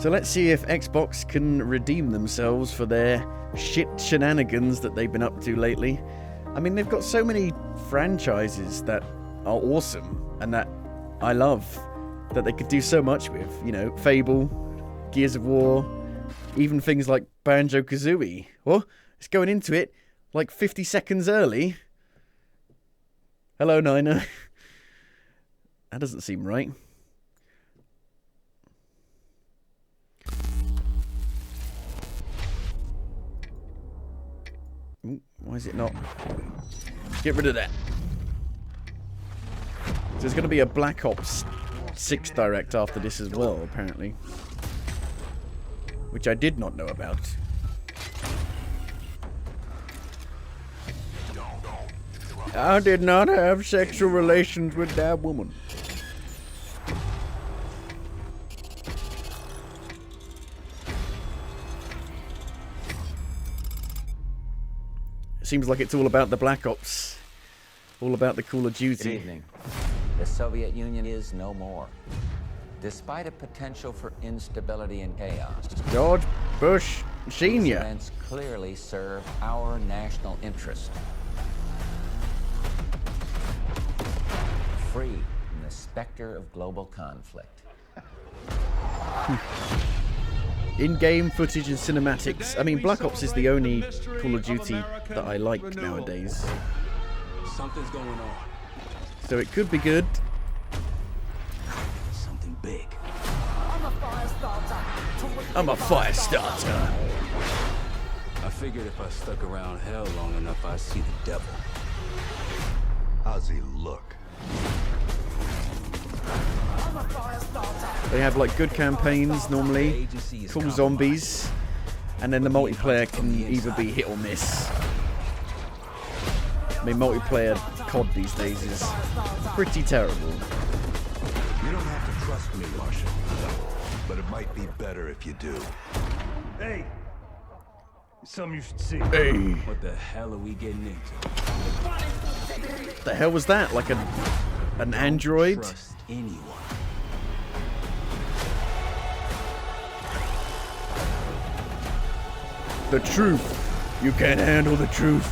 So let's see if Xbox can redeem themselves for their shit shenanigans that they've been up to lately. I mean, they've got so many franchises that are awesome and that I love, that they could do so much with. You know, Fable, Gears of War, even things like Banjo-Kazooie. Well, it's going into it like 50 seconds early. Hello, Nina. That doesn't seem right. Ooh, why is it not? Get rid of that. So there's going to be a Black Ops 6 Direct after this as well, apparently. Which I did not know about. I did not have sexual relations with that woman. It seems like it's all about the Black Ops. All about the Call of Duty. Good evening. The Soviet Union is no more. Despite a potential for instability and chaos, George Bush these Sr. events clearly serve our national interest. Free from the specter of global conflict. In-game footage and cinematics. I mean, Black Ops is the only Call of Duty that I like nowadays. Something's going on. So it could be good. Something big. I'm a fire starter. I figured if I stuck around hell long enough, I'd see the devil. How's he look? They have like good campaigns normally, cool zombies, and then the multiplayer can either be hit or miss. I mean, multiplayer COD these days is pretty terrible. You don't have to trust me, Marshal, but it might be better if you do. Hey, something you should see. Hey, What the hell are we getting into? the hell was that? Like an android? Trust anyone. The truth. You can't handle the truth.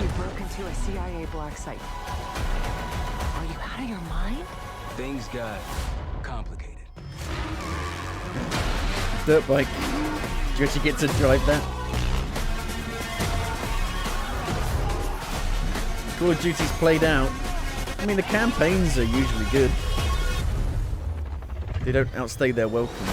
You broke into a CIA black site. Are you out of your mind? Things got complicated. Dirt bike. Do you actually get to drive that? Call of Duty's played out. I mean, the campaigns are usually good. They don't outstay their welcome.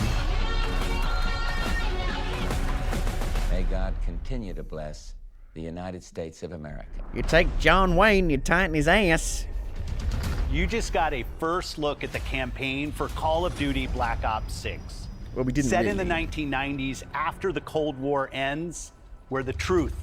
May God continue to bless the United States of America. You take John Wayne, you tighten his ass. You just got a first look at the campaign for Call of Duty Black Ops 6. Well, we didn't Set really. in the 1990s after the Cold War ends, where the truth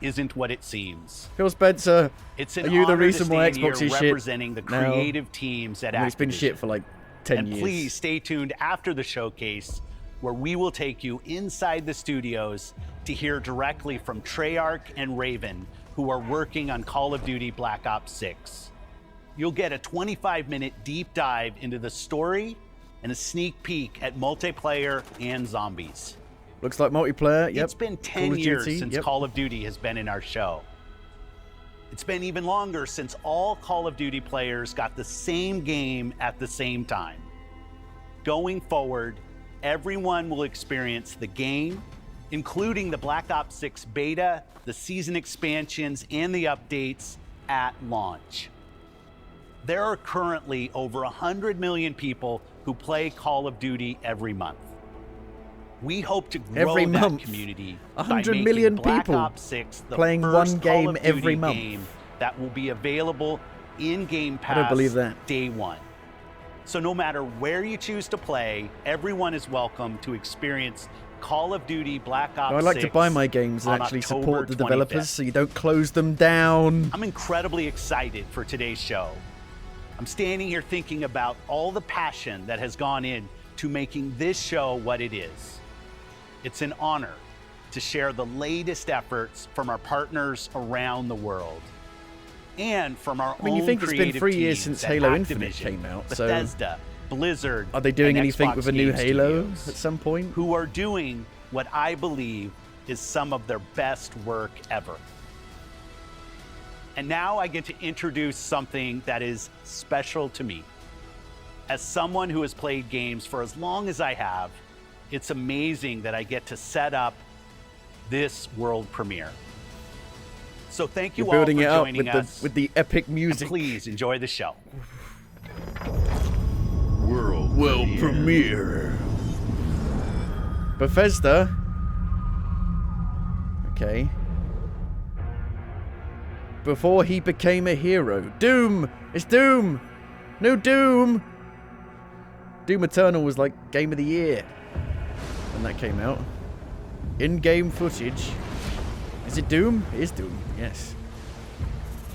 isn't what it seems. Phil Spencer, It's an are you the honor reason to why stand Xbox here is shit? representing the now? creative teams at I mean, it's been Activision. shit for like 10 And years. please stay tuned after the showcase, where we will take you inside the studios to hear directly from Treyarch and Raven, who are working on Call of Duty Black Ops 6. You'll get a 25-minute deep dive into the story and a sneak peek at multiplayer and zombies. Looks like multiplayer. Yep. It's been Call 10 of years Duty, since yep. Call of Duty has been in our show. It's been even longer since all Call of Duty players got the same game at the same time. Going forward, everyone will experience the game, including the Black Ops 6 beta, the season expansions, and the updates at launch. There are currently over 100 million people who play Call of Duty every month. We hope to grow Every that month. community 100 by making million Black people Ops 6 the playing first one game Call of every Duty month. game that will be available in Game Pass don't believe that. day one. So no matter where you choose to play, everyone is welcome to experience Call of Duty Black Ops 6. I like to buy my games and on actually October support the developers 25th. so you don't close them down. I'm incredibly excited for today's show. I'm standing here thinking about all the passion that has gone in to making this show what it is. It's an honor to share the latest efforts from our partners around the world. and from our I mean, you own think it's been creative 3 years teams since at Halo Infinite Activision, came out, so Bethesda, Blizzard, are they doing and anything Xbox with a new Game Halo Studios, at some point? who are doing what I believe is some of their best work ever. And now I get to introduce something that is special to me. As someone who has played games for as long as I have, it's amazing that I get to set up this world premiere. So thank you You're all for building it up joining us. with the epic And music. please enjoy the show. World Premiere. Bethesda. Okay. Before he became a hero. Doom! It's Doom! No Doom! Doom Eternal was like Game of the Year when that came out. In-game footage. Is it Doom? It is Doom, yes.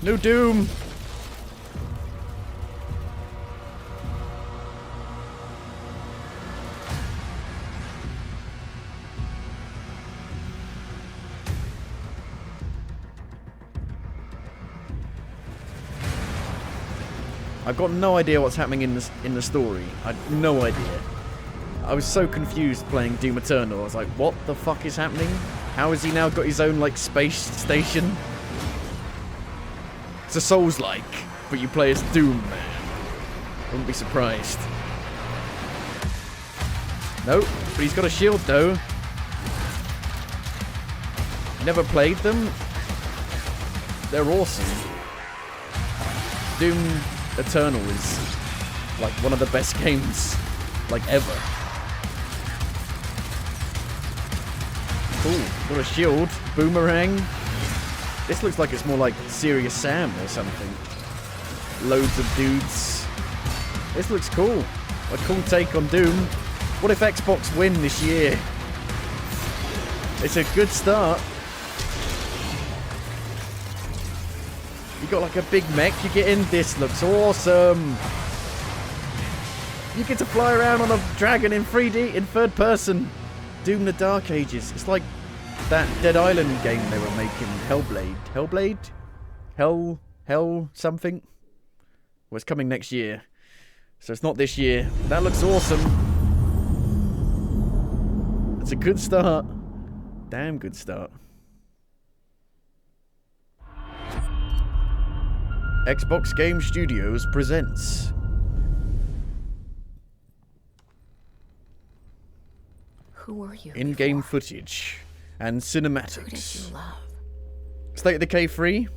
No Doom! I've got no idea what's happening in the story. I had no idea. I was so confused playing Doom Eternal. I was like, what the fuck is happening? How has he now got his own, like, space station? It's a Souls-like, but you play as Doom, man. Wouldn't be surprised. No, but he's got a shield, though. Never played them. They're awesome. Doom Eternal is like one of the best games like ever. Cool, got a shield, boomerang. This looks like it's more like Serious Sam or something. Loads of dudes. This looks cool. A cool take on Doom. What if Xbox win this year? It's a good start. You got like a big mech you get in. This looks awesome. You get to fly around on a dragon in 3D, in third person. Doom the Dark Ages. It's like that Dead Island game they were making. Hellblade. Hellblade? Hell something? Well, it's coming next year. So it's not this year. That looks awesome. It's a good start. Damn good start. Xbox Game Studios presents Who were you? in-game before? footage and Who did cinematics. you love? State of Decay 3.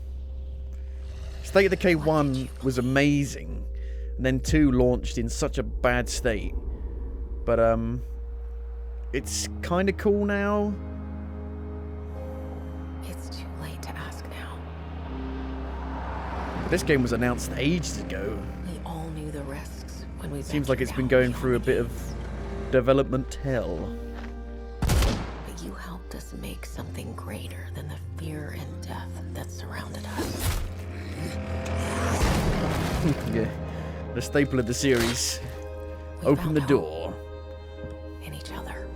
State of Decay 1 was amazing, and then 2 launched in such a bad state. But it's kind of cool now. It's too late to ask now. This game was announced ages ago. We all knew the risks when we Seems like it's been ventured going out through a beyond bit the of gates. development hell. But you helped us make something greater than the fear and death that surrounded us. Yeah, the staple of the series. We Open found the hope door. in each other.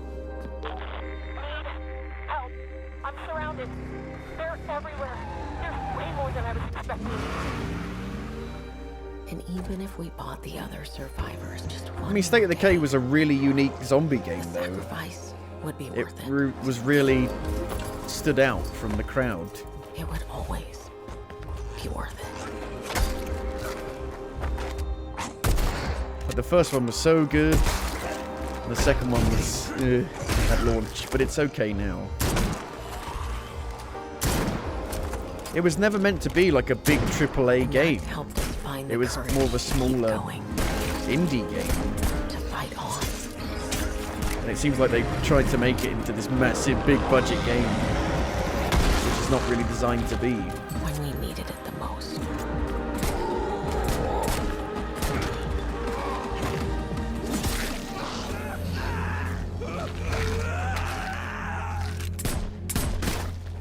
Help! I'm surrounded. They're everywhere. There's way more than I was expecting. And even if we bought the other survivors just one I mean, State of more Decay day, was a really unique zombie the game, though. sacrifice would be It worth it. was really stood out from the crowd. It would always be worth it. But the first one was so good. The second one was at launch, but it's okay now. It was never meant to be like a big AAA game. That helped us find the It was courage more of a to keep smaller going, indie game. to fight on. And it seems like they tried to make it into this massive, big budget game, which is not really designed to be. When we needed it the most.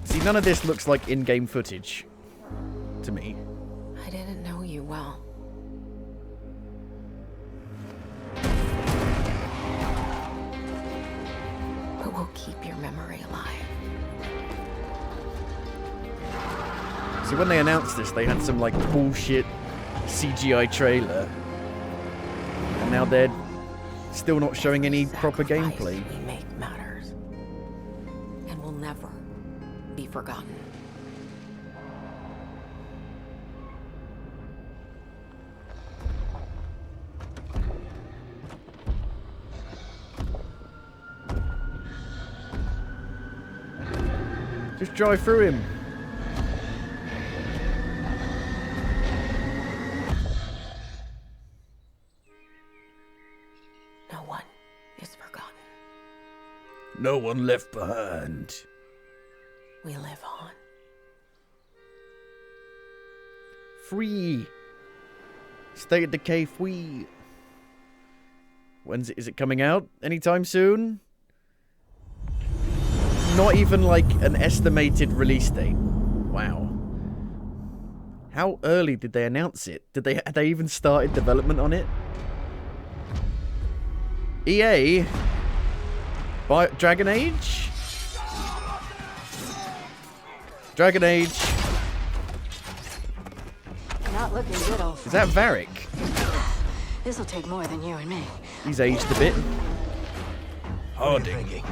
See, none of this looks like in-game footage to me. I didn't know you well. But we'll keep your memory alive. See, when they announced this, they had some like bullshit CGI trailer, and now they're still not showing any proper gameplay. We make matters, and will never be forgotten. Just drive through him. No one is forgotten. No one left behind. We live on. Free. State of Decay free. Is it coming out? Anytime soon? Not even like an estimated release date. Wow. How early did they announce it? Had they even started development on it? EA? Dragon Age? Dragon Age. Not looking good, old Is that Varric? This'll take more than you and me. He's aged a bit. Harding.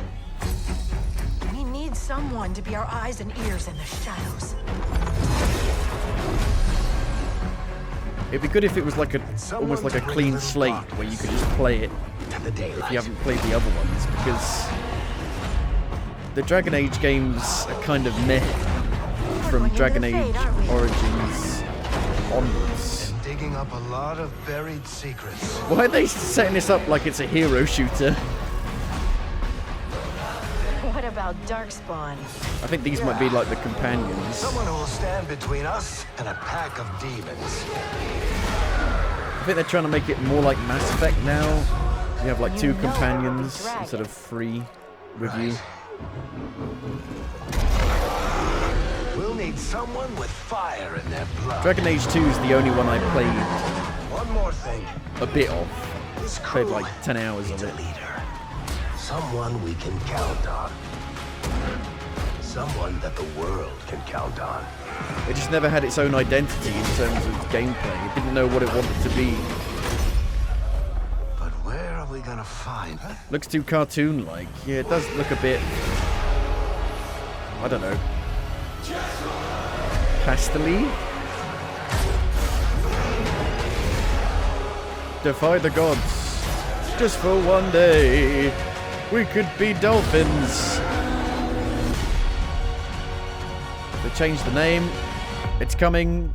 We need someone to be our eyes and ears in the shadows. It'd be good if it was like almost like a clean slate where you could just play it if you haven't played the other ones, because the Dragon Age games are kind of meh from Dragon Age Origins onwards. And digging up a lot of buried secrets. Why are they setting this up like it's a hero shooter? What about Darkspawn? I think these might be like the companions. Someone who will stand between us and a pack of demons. I think they're trying to make it more like Mass Effect now. You have like two companions instead of three with you. We'll need someone with fire in their blood. Dragon Age 2 is the only one I played One more thing. a bit of. This Played crew like 10 hours needs of a it. leader. Someone we can count on. Someone that the world can count on. It just never had its own identity in terms of gameplay. It didn't know what it wanted to be. But where are we gonna find? Looks too cartoon-like. Yeah, it does look a bit... I don't know. Pastel-y? Defy the gods. Just for one day, we could be dolphins. They changed the name. It's coming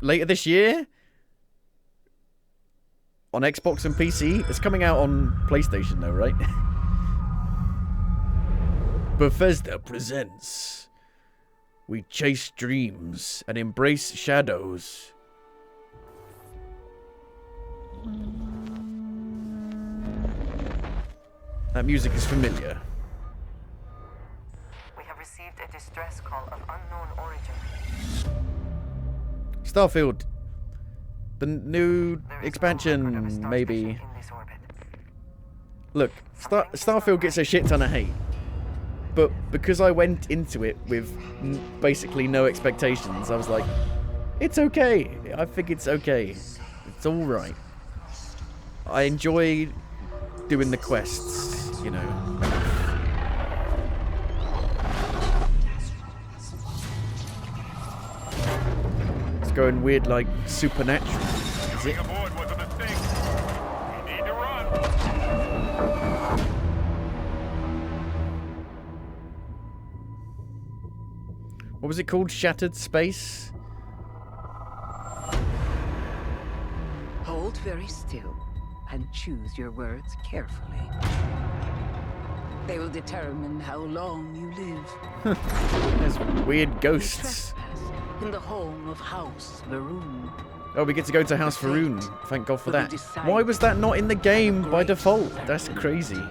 later this year on Xbox and PC. It's coming out on PlayStation though, right? Bethesda presents. We chase dreams and embrace shadows. That music is familiar. We have received a distress call of unknown origin. Starfield. The new expansion, maybe. Look, Starfield gets a shit ton of hate. But because I went into it with basically no expectations, I was like, it's okay. I think it's okay. It's alright. I enjoy doing the quests, you know. It's going weird like Supernatural. Is it? Aboard was a mistake. We need to run. What was it called? Shattered Space? Hold very still and choose your words carefully. They will determine how long you live. There's weird You ghosts. trespass in the home of House Maroon. Oh, we get to go to House Faroon. Thank God for that. Why was that not in the game by default? That's crazy.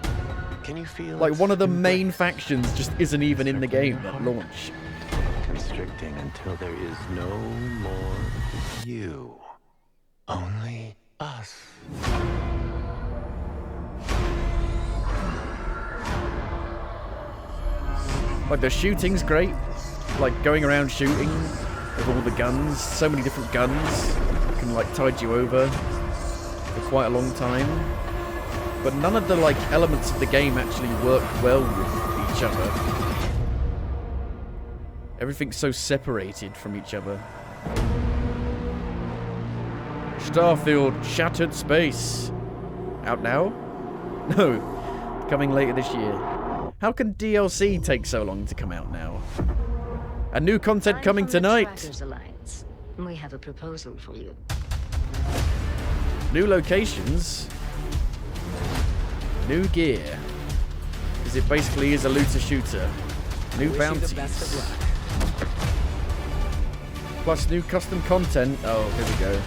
Can you feel Like, one of the main factions just isn't even in the game at launch. constricting until there is no more you? Only us. Like, the shooting's great. Like, going around shooting. with all the guns. So many different guns can like tide you over for quite a long time. But none of the like elements of the game actually work well with each other. Everything's so separated from each other. Starfield Shattered Space. Out now? No. Coming later this year. How can DLC take so long to come out now? And new content coming tonight. Alliance. We have a proposal for you. New locations. New gear. Because it basically is a looter shooter. New bounties. Plus new custom content. Oh, here we go.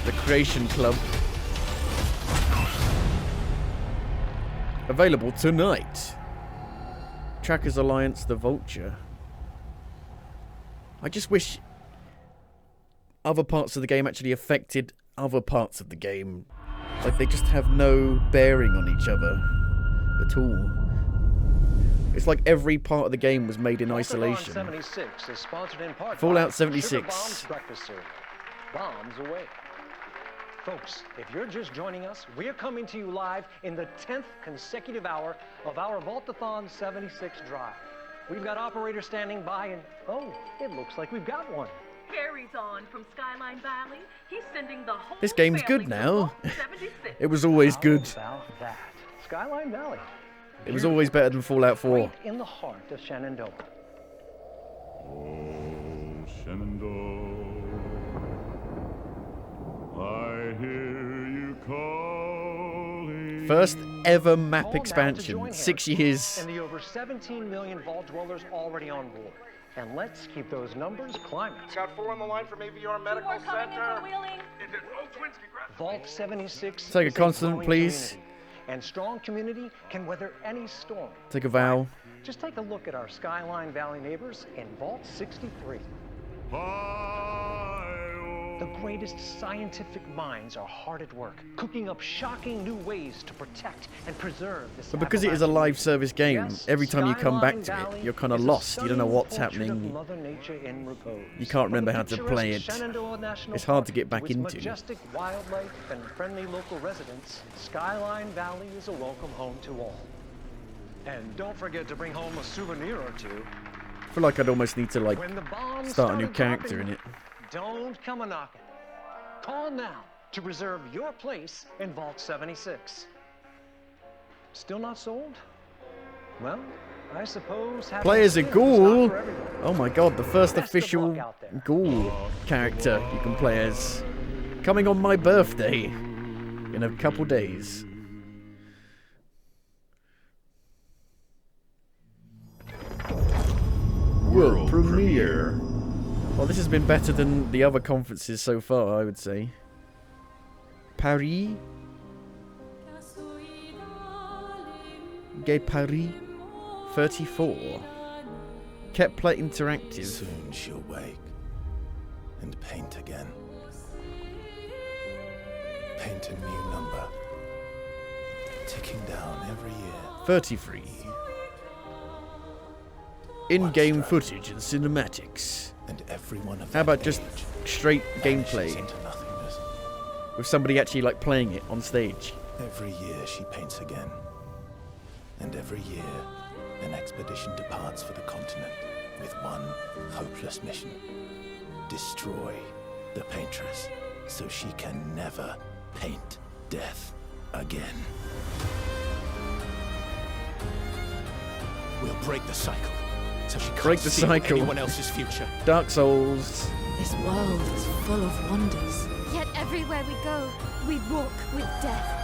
The Creation Club. Available tonight. Trackers Alliance, the Vulture. I just wish other parts of the game actually affected other parts of the game. Like they just have no bearing on each other at all. It's like every part of the game was made in isolation. Fallout 76. Bombs away. Folks, if you're just joining us, we're coming to you live in the 10th consecutive hour of our Vault-a-thon 76 drive. We've got operators standing by and, oh, it looks like we've got one. Harry's on from Skyline Valley. He's sending the whole This game's family good to now. Vault 76. It was always good. How about that? Skyline Valley. It was always better than Fallout 4. Right in the heart of Shenandoah. Oh, Shenandoah, I hear you calling. First ever map Call now to expansion. join 6 Harry years. And the over 17 million Vault dwellers already on board. And let's keep those numbers climbing. Got 4 on the line from AVR Medical Center. Vault 76 Take a is constant, growing please. community, and strong community can weather any storm. Take a vow. Just take a look at our Skyline Valley neighbors in Vault 63. The greatest scientific minds are hard at work, cooking up shocking new ways to protect and preserve this. But because it is a live service game, every time you come back to it, you're kind of lost. You don't know what's happening. You can't remember how to play it. It's hard to get back into. Majestic wildlife and friendly local residents, Skyline Valley is a welcome home to all. And don't forget to bring home a souvenir or two. I feel like I'd almost need to like When the bombs start a new started character dropping, in it. Don't come a-knocking. Call now to reserve your place in Vault 76. Still not sold? Well, I suppose... Play as a having ghoul. is not for everyone. Oh my god, the first Best of official luck out there. ghoul character you can play as. Coming on my birthday in a couple days. World premiere. Well, this has been better than the other conferences so far, I would say. Paris. Gay Paris 34. Kepler Interactive. Soon she'll wake and paint again. Paint a new number. Ticking down every year. 33. In-game footage and cinematics. And everyone of How about that just age straight gameplay? vanishes into nothingness. With somebody actually like playing it on stage. Every year she paints again. And every year, an expedition departs for the continent with one hopeless mission. Destroy the paintress so she can never paint death again. We'll break the cycle so she can't Break the steal cycle. anyone else's future. Dark Souls. This world is full of wonders. Yet everywhere we go, we walk with death.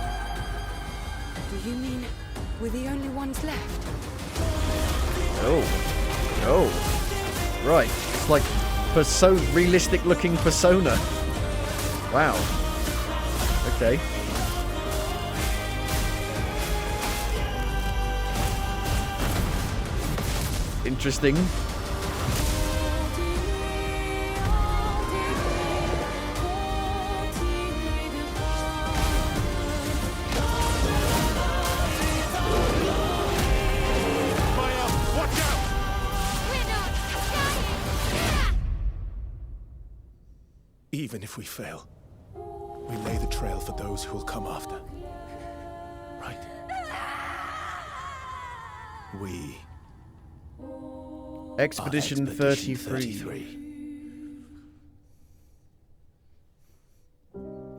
Do you mean we're the only ones left? Oh. Right. It's like realistic looking Persona. Wow. Okay. Interesting. Even if we fail, we lay the trail for those who will come after. Right? We... Expedition 33.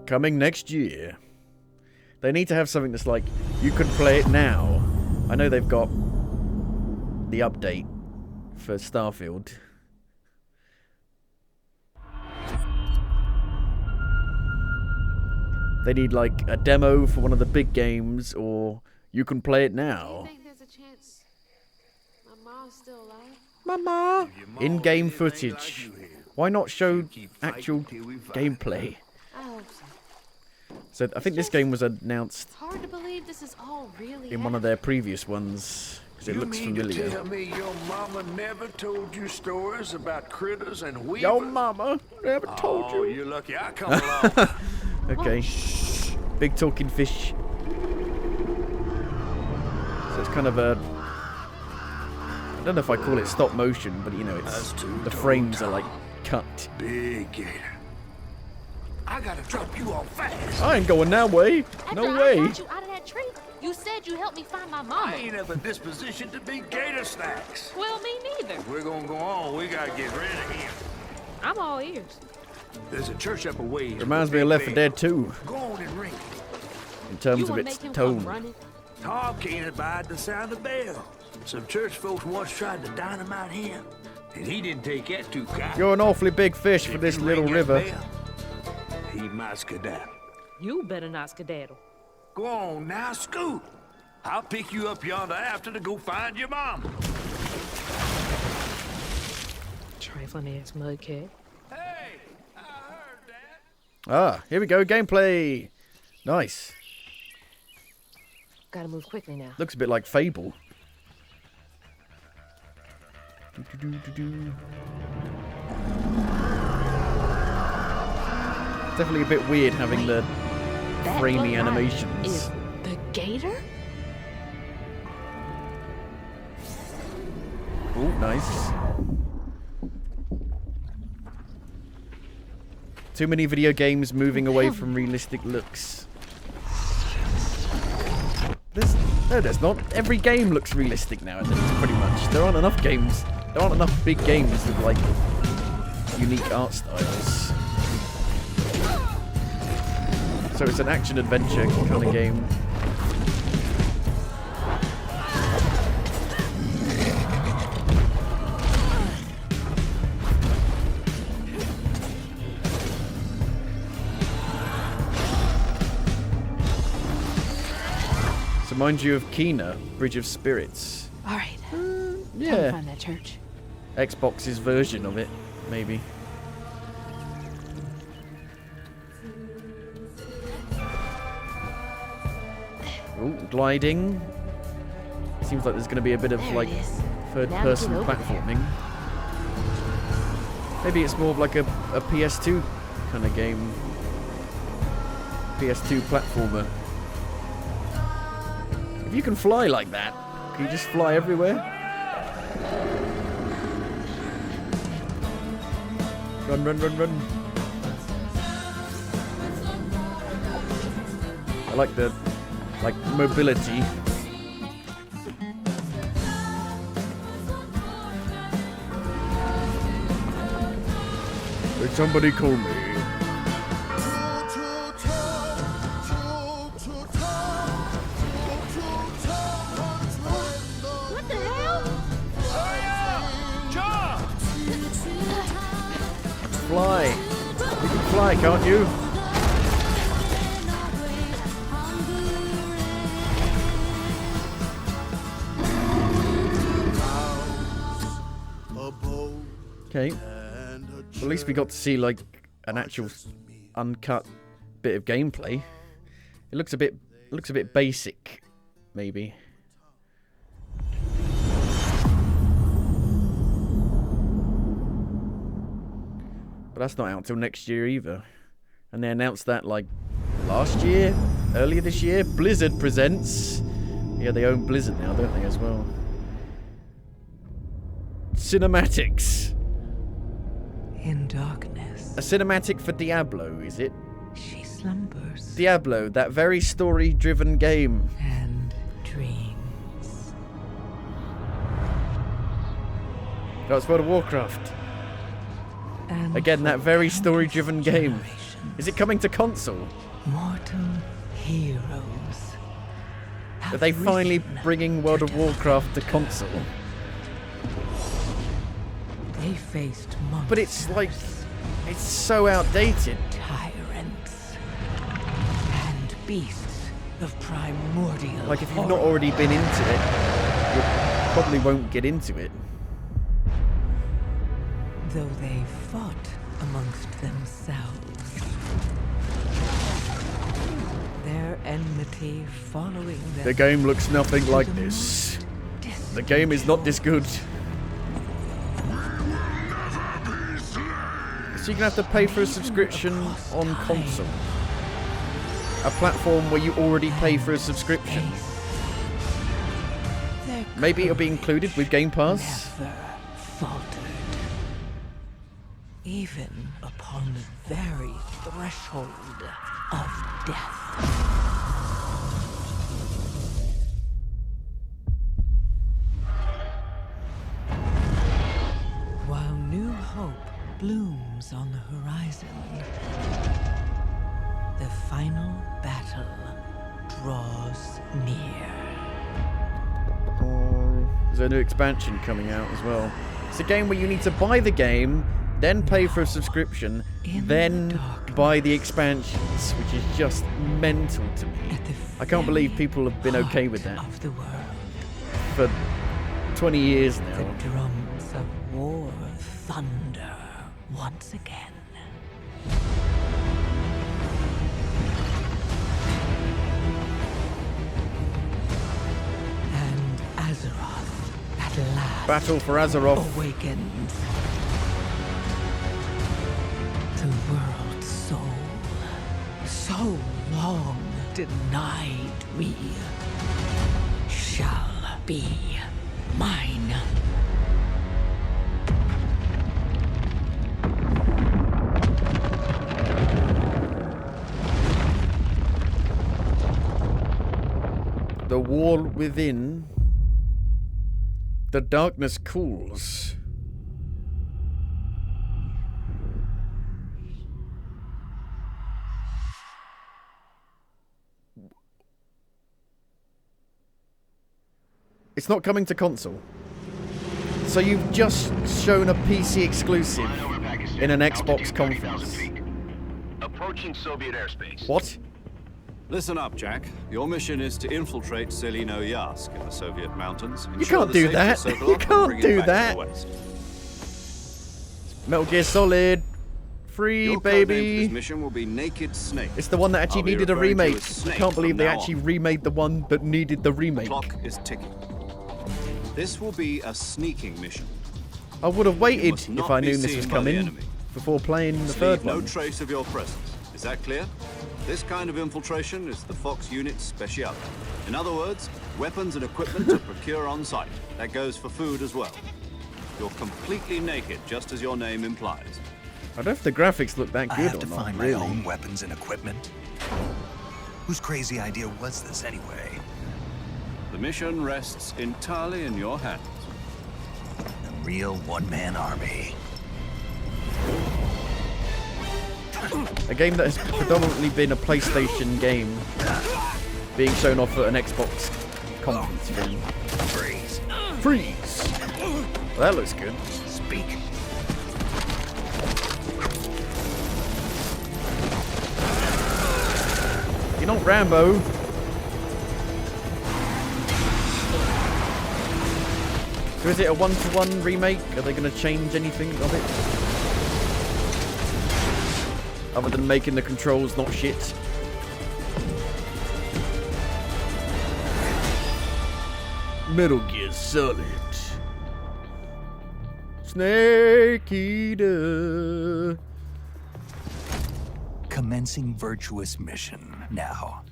Coming next year. They need to have something that's like, you can play it now. I know they've got the update for Starfield. They need like a demo for one of the big games, or you can play it now. I think there's a chance my mom's still alive. Mama! In-game footage. Why not show actual gameplay? I hope so. So I think this game was announced Hard to believe this is all really in one of their previous ones, because it looks familiar. You tell me your mama never told you stories about critters and weavers? Your mama never told you. Oh, you're lucky I come along. Okay. Big talking fish. So it's kind of a... I don't know if I call it stop motion, but you know, it's the frames are like cut. Big gator. I gotta drop you off fast. I ain't going that way. No After way. I got you out of that tree, you said you helped me find my mama. I ain't have a disposition to be gator snacks. Well, me neither. If we're gonna go on, we gotta get rid of him. I'm all ears. There's a church up a ways. Reminds me of Left 4 Dead 2. Go on and ring. In terms You of wanna its make him tone. come running? Tom can't abide the sound of the bell. Some church folks once tried to dynamite him, and he didn't take that too kindly. You're an awfully big fish for this little river. He might skedaddle. You better not skedaddle. Go on now, scoot. I'll pick you up yonder after to go find your mom. Trifling ass mudcat. Hey, I heard that. Ah, here we go. Gameplay. Nice. Gotta move quickly now. Looks a bit like Fable. Definitely a bit weird having the framey animations. Is the gator? Oh, nice. Too many video games moving away from realistic looks. There's not. Every game looks realistic nowadays, pretty much. There aren't enough games. There aren't enough big games with, like, unique art styles. So it's an action-adventure kind of game. So mind you of Kena, Bridge of Spirits. All right. Yeah. Time to find that church. Xbox's version of it, maybe. Ooh, gliding. Seems like there's going to be a bit of like third-person platforming. Maybe it's more of like a PS2 kind of game. PS2 platformer. If you can fly like that, can you just fly everywhere? Run, run, run, run. I like the mobility. Did somebody call me? What the hell? Fly. You can fly, can't you? Okay. Well, at least we got to see like an actual uncut bit of gameplay. It looks a bit basic, maybe. But that's not out until next year either. And they announced that like last year, earlier this year. Blizzard presents. Yeah, they own Blizzard now, don't they, as well? Cinematics. In darkness, A cinematic for Diablo, is it? She slumbers. Diablo, that very story-driven game. And dreams. That's World of Warcraft. And again, that very story-driven game. Is it coming to console? Mortal heroes. Are they finally bringing World of Warcraft to console? They faced monsters. But it's like, it's so outdated. Tyrants and beasts of primordial. Like if you've not already been into it, you probably won't get into it. Though they fought amongst themselves, their enmity following them. The game looks nothing like this. The game is not this good. So you're going to have to pay for a subscription on console. A platform where you already pay for a subscription. Maybe it'll be included with Game Pass. Never faltered. Even upon the very threshold of death. While new hope blooms on the horizon, the final battle draws near. There's a new expansion coming out as well. It's a game where you need to buy the game, then pay for a subscription, then buy the expansions, which is just mental to me. I can't believe people have been okay with that for 20 years now. The drums of war thunder once again. And Azeroth at last Battle for Azeroth awakens. The world's soul, so long denied me, shall be mine. The wall within. The darkness cools. It's not coming to console. So you've just shown a PC exclusive in an Xbox conference. Approaching Soviet airspace. What? Listen up, Jack. Your mission is to infiltrate Selino Yask in the Soviet mountains. You can't do that. You can't do that. Metal Gear Solid. Free, Your baby. code name for this mission will be Naked Snake. It's the one that actually I'll be needed a referring to remake. as I Snake can't believe from they now actually on. remade the one that needed the remake. Clock is ticking. This will be a sneaking mission. I would have waited must not if I be knew this seen was by the coming enemy. before playing the Leave third no one. trace of your presence. Is that clear? This kind of infiltration is the Fox unit's speciality. In other words, weapons and equipment to procure on site. That goes for food as well. You're completely naked, just as your name implies. I don't know if the graphics look that I good have or to not, find really. my own weapons and equipment. Whose crazy idea was this anyway? The mission rests entirely in your hands. A real one-man army. A game that has predominantly been a PlayStation game being shown off at an Xbox conference thing. Freeze. Freeze! Well, that looks good. Speak. You're not Rambo. So is it a one-to-one remake? Are they going to change anything of it? Other than making the controls not shit. Metal Gear Solid. Snake Eater. Commencing virtuous mission now.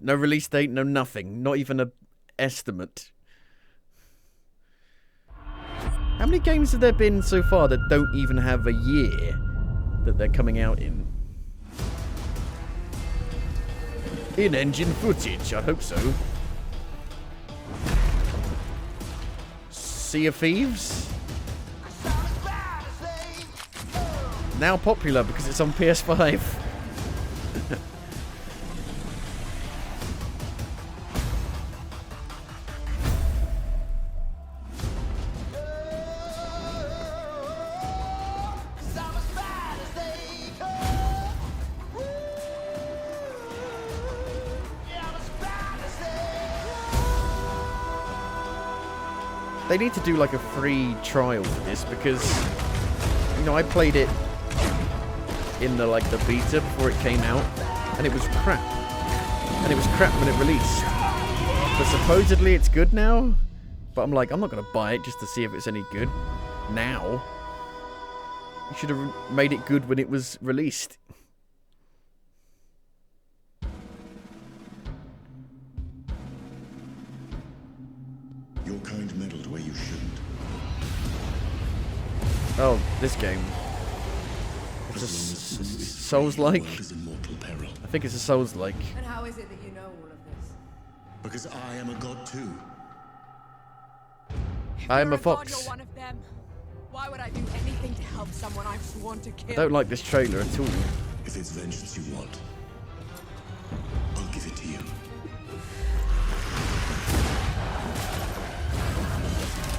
No release date, no nothing. Not even a estimate. How many games have there been so far that don't even have a year that they're coming out in? In-engine footage, I hope so. Sea of Thieves? Now popular because it's on PS5. They need to do like a free trial for this because, you know, I played it in the the beta before it came out, and it was crap. And it was crap when it released. But supposedly it's good now. But I'm like, I'm not gonna buy it just to see if it's any good now. You should have made it good when it was released. Your kind meddled where you shouldn't. Oh, this game. It's a Souls-like. I think it's a Souls-like. And how is it that you know all of this? Because I am a god too. I am a God, fox. you're one of them. Why would I do anything to help someone I've sworn to kill? I don't like this trailer at all. If it's vengeance you want, I'll give it to you.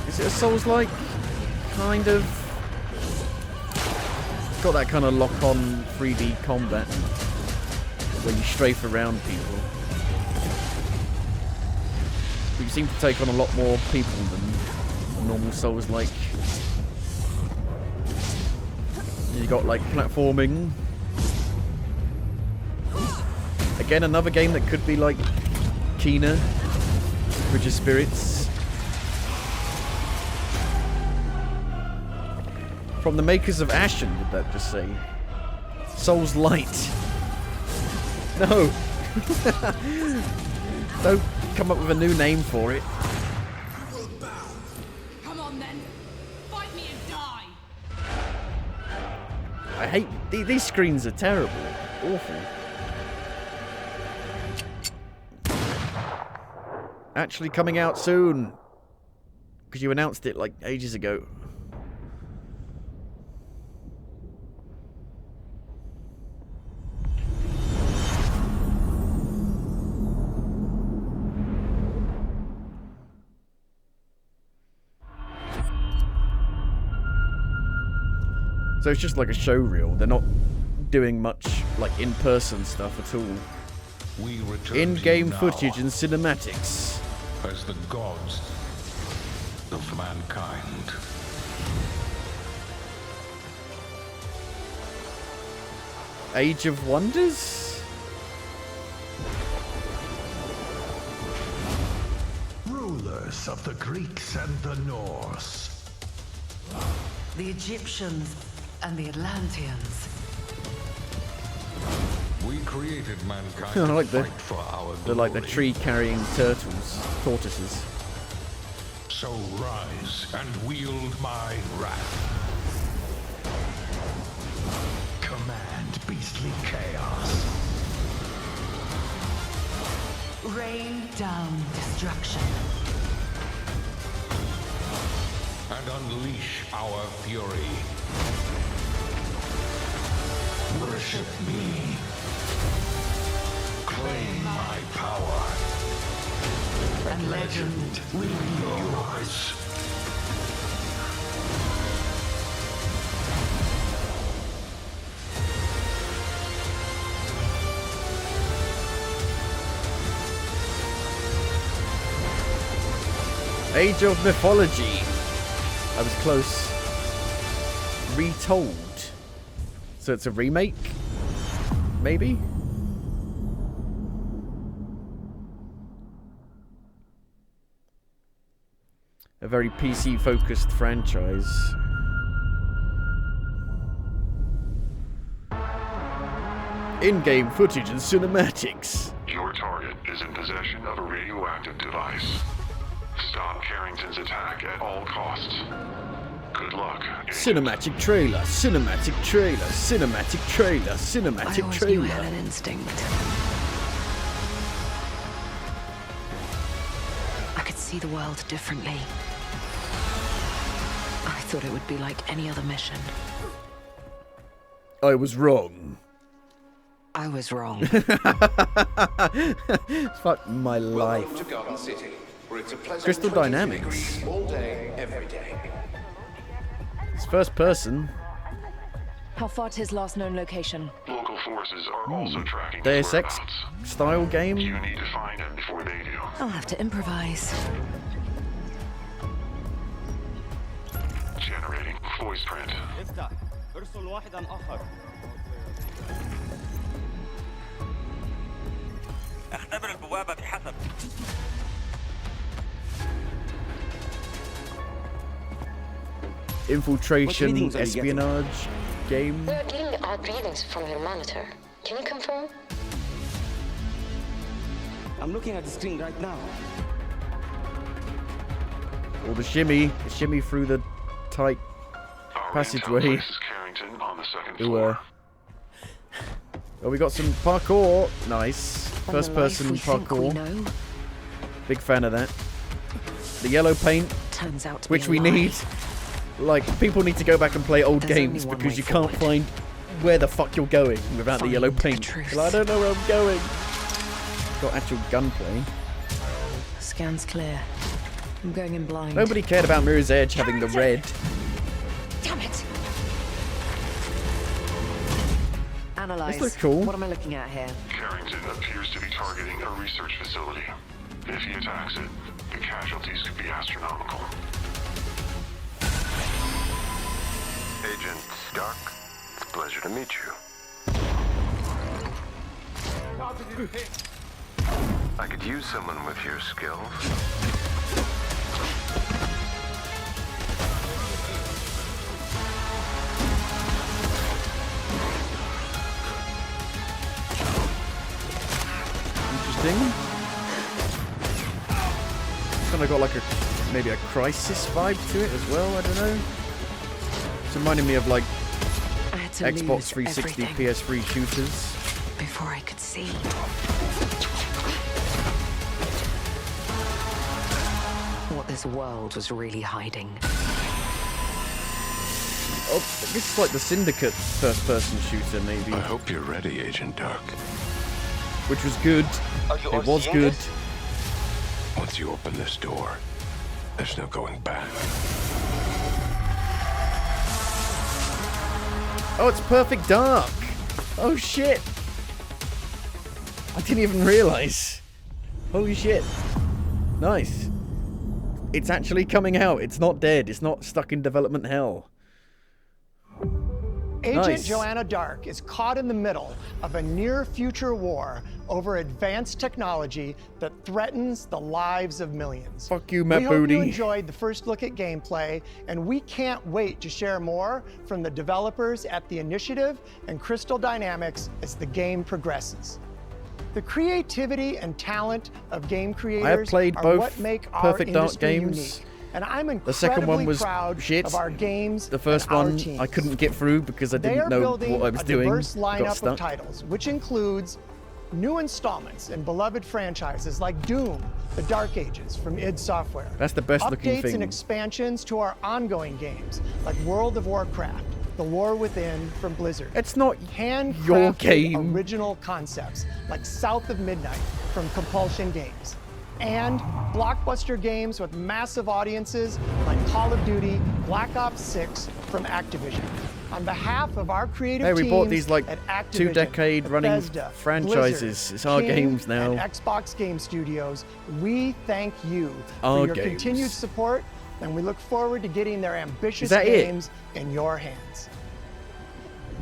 Is it a Souls-like? Kind of. Got that kind of lock-on 3D combat where you strafe around people. But you seem to take on a lot more people than a normal Souls-like. You got like platforming. Again, another game that could be like Kena, Bridge of Spirits. From the makers of Ashen, did that just say? Souls Light. No. Don't come up with a new name for it. Come on then. Fight me and die. I hate these screens are terrible. Awful. Actually coming out soon. Because you announced it like ages ago. So it's just like a show reel. They're not doing much like in-person stuff at all. We return In-game to you footage now and cinematics. as the gods of mankind. Age of Wonders? Rulers of the Greeks and the Norse. The Egyptians and the Atlanteans. We created mankind I to like the, fight for our the like the glory. tree-carrying tortoises. So rise and wield my wrath. Command beastly chaos. Rain down destruction. And unleash our fury. Worship me. Claim my power. And legend will be yours. Age of Mythology. I was close. Retold. So it's a remake? Maybe? A very PC-focused franchise. In-game footage and cinematics. Your target is in possession of a radioactive device. Stop Carrington's attack at all costs. Good luck. Cinematic trailer, cinematic trailer, cinematic trailer, cinematic I always knew I trailer. had an instinct. I could see the world differently. I thought it would be like any other mission. I was wrong. I was wrong. Fuck my life. Welcome to Garden City, where it's a pleasant Crystal 20 Dynamics. degrees all day, every day. It's first person. How far to his last known location? Local forces are also tracking Deus Ex whereabouts. style game. You need to find him before they do. I'll have to improvise. Generating voice print. ارسل واحدا آخر. اختبر البوابة بحسب. Infiltration, espionage game. We are getting odd readings from your monitor. Can you confirm? I'm looking at the screen right now. Or the shimmy through the tight passageway. Ooh, oh, we got some parkour. Nice. First person parkour. Big fan of that. The yellow paint, Turns out to which be we a lie. need. Like, people need to go back and play old There's games only one because way you can't find where the fuck you're going without the yellow paint. truth. Well, I don't know where I'm going. Got actual gunplay. Scan's clear. I'm going in blind. Nobody cared about Mirror's Edge having the red. Damn it! Analyze. This looks cool. What am I looking at here? Carrington appears to be targeting a research facility. If he attacks it, the casualties could be astronomical. Agent Stark, it's a pleasure to meet you. I could use someone with your skills. Interesting. Kind of got like maybe a Crisis vibe to it as well. I don't know. It's reminding me of like I had to Xbox lose 360, everything PS3 shooters. before I could see. What this world was really hiding. Oh, this is like the Syndicate first-person shooter, maybe. I hope you're ready, Agent Dark. Which was good. It was good. Once you open this door, there's no going back. Oh, it's Perfect Dark. Oh shit. I didn't even realize. Holy shit. Nice. It's actually coming out. It's not dead. It's not stuck in development hell. Agent Nice. Joanna Dark is caught in the middle of a near-future war over advanced technology that threatens the lives of millions. Fuck you, Matt We hope Booty. you enjoyed the first look at gameplay, and we can't wait to share more from the developers at The Initiative and Crystal Dynamics as the game progresses. The creativity and talent of game creators played are both what make our Perfect Dark industry games. unique. And I'm The second one incredibly was proud shit. of our games. The first and our one teams. I couldn't get through because I They didn't are know building what I was a doing. diverse Got lineup stuck. of titles, which includes new installments in beloved franchises like Doom, The Dark Ages from id Software. That's the best looking Updates thing. and expansions to our ongoing games like World of Warcraft, The War Within from Blizzard. It's not handcrafted your game. original concepts like South of Midnight from Compulsion Games. And blockbuster games with massive audiences like Call of Duty, Black Ops 6 from Activision. On behalf of our creative Hey, we teams bought these like at Activision, 2 decade running Bethesda, franchises. Blizzard, It's our King, games now. and Xbox Game Studios, we thank you Our for your games. continued support, and we look forward to getting their ambitious that it? games in your hands.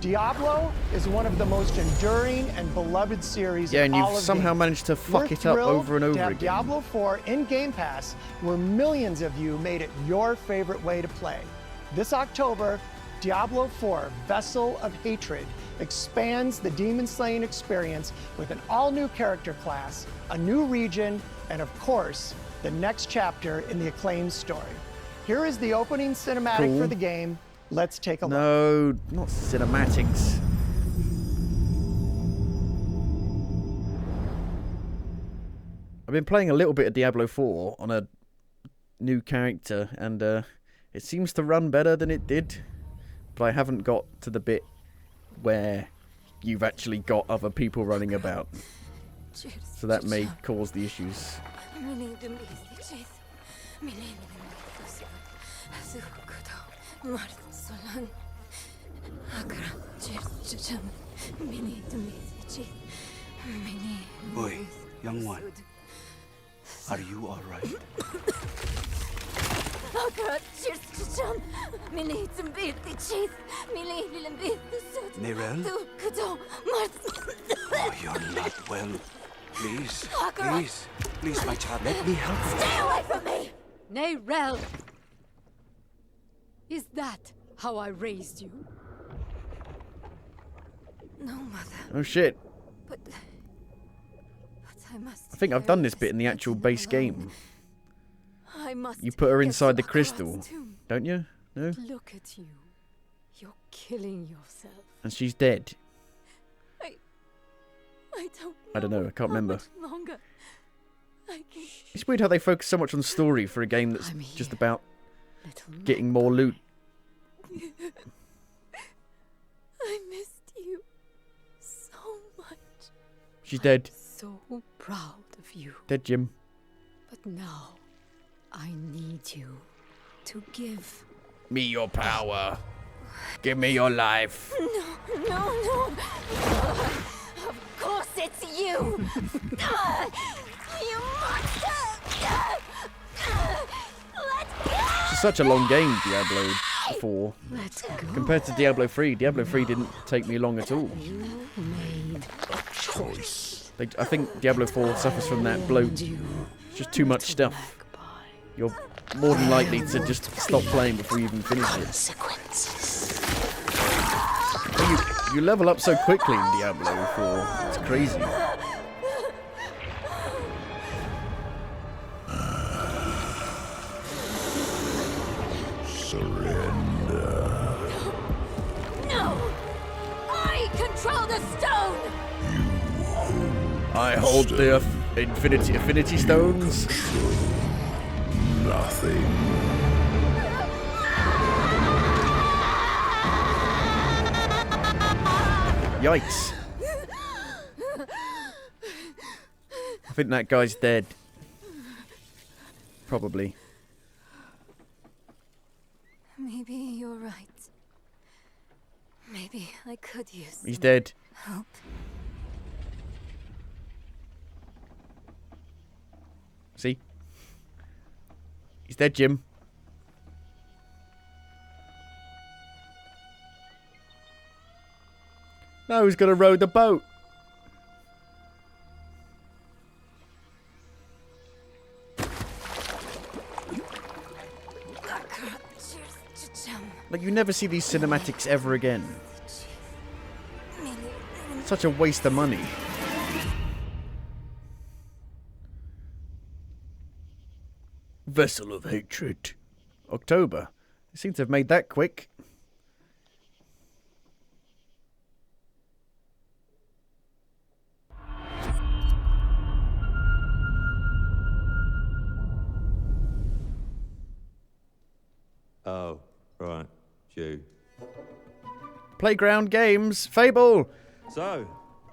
Diablo is one of the most enduring and beloved series Yeah, in and all you've of somehow games. managed to fuck We're it up thrilled over and to over have again. Diablo 4 in Game Pass, where millions of you made it your favorite way to play. This October, Diablo 4 Vessel of Hatred expands the demon slaying experience with an all-new character class, a new region, and of course, the next chapter in the acclaimed story. Here is the opening cinematic for the game. Let's take a look. No, not cinematics. I've been playing a little bit of Diablo 4 on a new character, and it seems to run better than it did. But I haven't got to the bit where you've actually got other people running about. So that may cause the issues. Boy, young one, are you all right? Mirel? Oh, you're not well. Please, please, please, my child, let me help you. Stay away from me! Nayrel! Is that how I raised you? No, Mother. Oh shit. But I must. I think I've done this bit in the actual base game. I must. You put her inside the crystal, don't you? No? Look at you. You're killing yourself. And she's dead. I don't know, I can't remember. Longer. It's weird how they focus so much on story for a game that's just about getting more loot. I missed you so much. She's dead. So proud of you. Dead, Jim. But now, I need you to give me your power. Give me your life. No. Of course it's you. You monster. Let's go. It's such a long game, Diablo 4. Let's go. Compared to Diablo 3. Diablo 3 didn't take me long at all. You made a choice. I think Diablo 4 suffers from that bloat. It's just too much stuff. You're more than likely to just stop playing before you even finish it. You level up so quickly in Diablo 4. It's crazy. Surrender. No! I control the stone! I hold the Affinity Stones. Nothing. Yikes. I think that guy's dead. Probably. Maybe you're right. Maybe I could use He's dead. help. See? He's dead, Jim. Now who's gonna row the boat? Like, you never see these cinematics ever again. Such a waste of money. Vessel of Hatred. October. They seem to have made that quick. Oh, right. You. Playground games. Fable. So,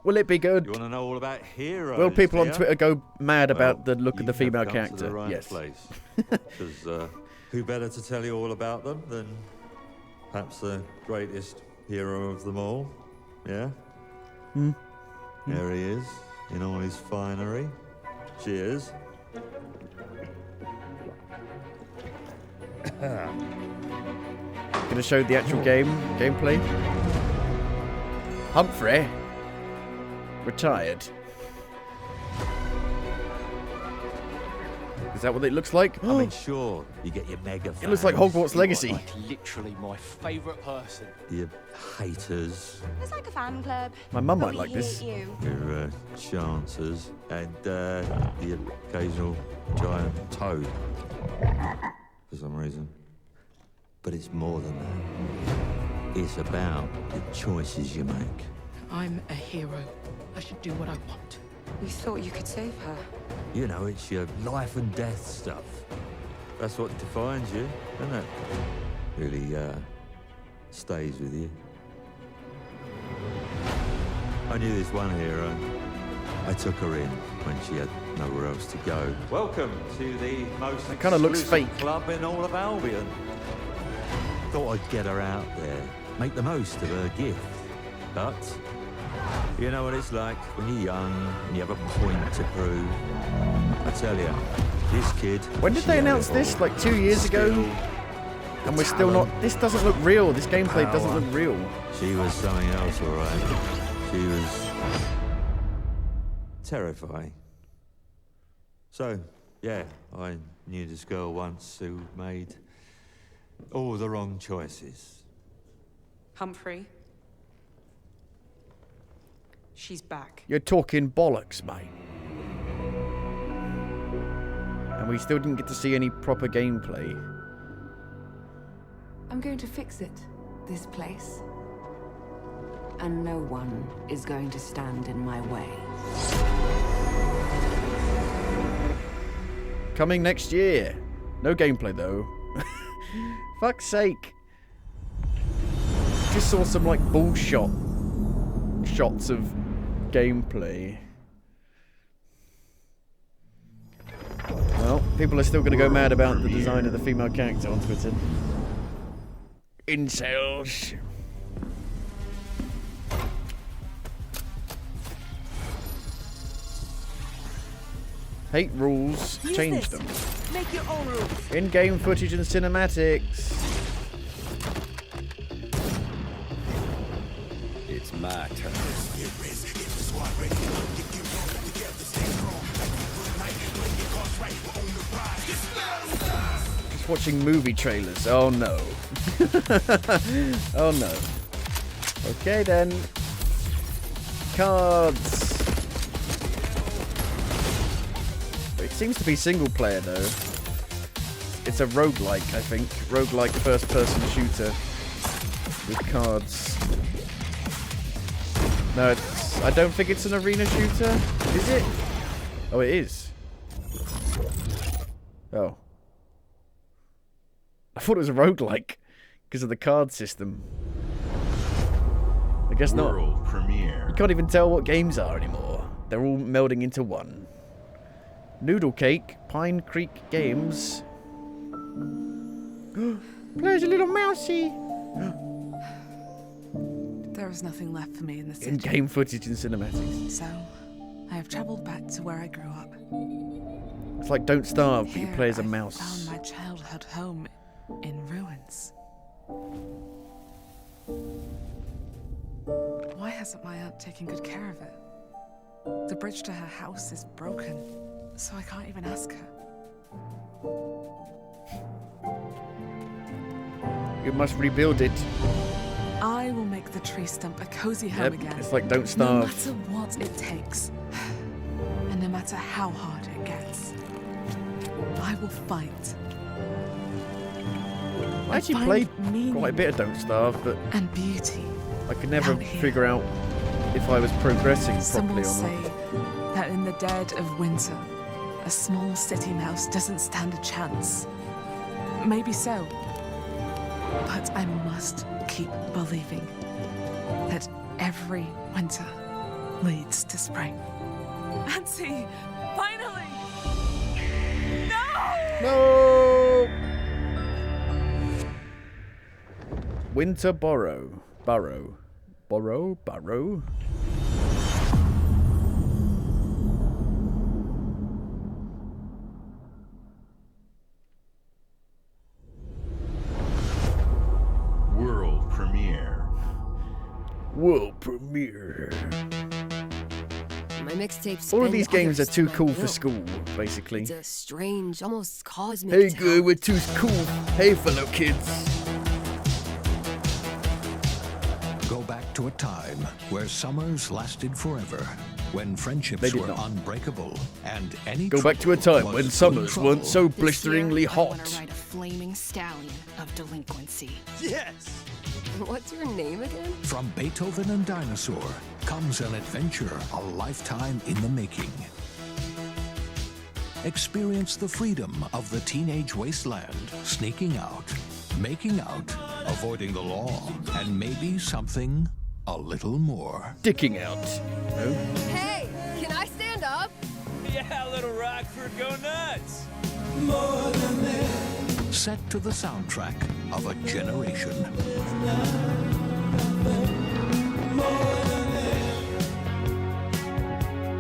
will it be good? You want to know all about heroes? Will people on here? Twitter go mad about the look of the female have come character? To the right Yes. place. Because who better to tell you all about them than perhaps the greatest hero of them all? Yeah? There he is, in all his finery. Cheers. Gonna show the actual gameplay. Humphrey retired. Is that what it looks like? I mean, sure, you get your mega fans. It looks like Hogwarts Legacy. Like literally my favourite person. Your haters. It's like a fan club. My mum but might we like this. hate you. Your chancers. And the occasional giant toad. For some reason. But it's more than that. It's about the choices you make. I'm a hero. I should do what I want. We thought you could save her. You know, it's your life and death stuff. That's what defines you, isn't it? Really, stays with you. I knew this one hero. I took her in when she had nowhere else to go. Welcome to the most It kind of looks fake. Club in all of Albion. Thought I'd get her out there, make the most of her gift. But you know what it's like when you're young and you have a point to prove. I tell you, this kid... When did they announce this? Like 2 years ago? And we're still not... This doesn't look real. This gameplay doesn't look real. She was something else, all right. She was... terrifying. So, yeah, I knew this girl once who made all the wrong choices. Humphrey. She's back. You're talking bollocks, mate. And we still didn't get to see any proper gameplay. I'm going to fix it, this place. And no one is going to stand in my way. Coming next year. No gameplay, though. Fuck's sake. Just saw some, like, bullshot shots of gameplay. Well, people are still going to go mad about the design of the female character on Twitter. Incels. Hate rules, change them. Make your own rules. In-game footage and cinematics. It's my turn. Just watching movie trailers. Oh no. Oh no. Okay then. Cards. It seems to be single player though. It's a roguelike, I think. Roguelike first person shooter with cards. No, I don't think it's an arena shooter. Is it? Oh, it is. Oh. I thought it was a roguelike because of the card system. I guess not. World premiere. You can't even tell what games are anymore. They're all melding into one. Noodle Cake, Pine Creek Games. There's a little mousey. There is nothing left for me in the city. In-game footage and cinematics. So, I have traveled back to where I grew up. It's like Don't Starve, but you Here play as a I mouse. found my childhood home in ruins. Why hasn't my aunt taken good care of it? The bridge to her house is broken, so I can't even ask her. You must rebuild it. I will make the tree stump a cozy home again. It's like Don't Starve. No matter what it takes, and no matter how hard it gets, I will fight. I actually played quite a bit of Don't Starve, but and beauty. I could never figure out if I was progressing Some properly will or say not. that in the dead of winter, a small city mouse doesn't stand a chance. Maybe so. But I must keep believing that every winter leads to spring. Nancy! Finally! No! No! Winter Burrow. Burrow. World premiere. World premiere. My mixtapes. All of these games are too cool for school, basically. It's a strange, almost cosmic. Hey, good, we're too cool. Hey, fellow kids. Go back to a time where summers lasted forever, when friendships were unbreakable, and any Go back to a time when summers weren't so blisteringly I want hot. to ride a flaming stallion of delinquency. Yes! What's your name again? From Beethoven and Dinosaur comes an adventure a lifetime in the making. Experience the freedom of the teenage wasteland, sneaking out, making out, avoiding the law, and maybe something a little more. Dicking out. No? Hey, can I stand up? Yeah, little Rockford, go nuts! Set to the soundtrack of a generation.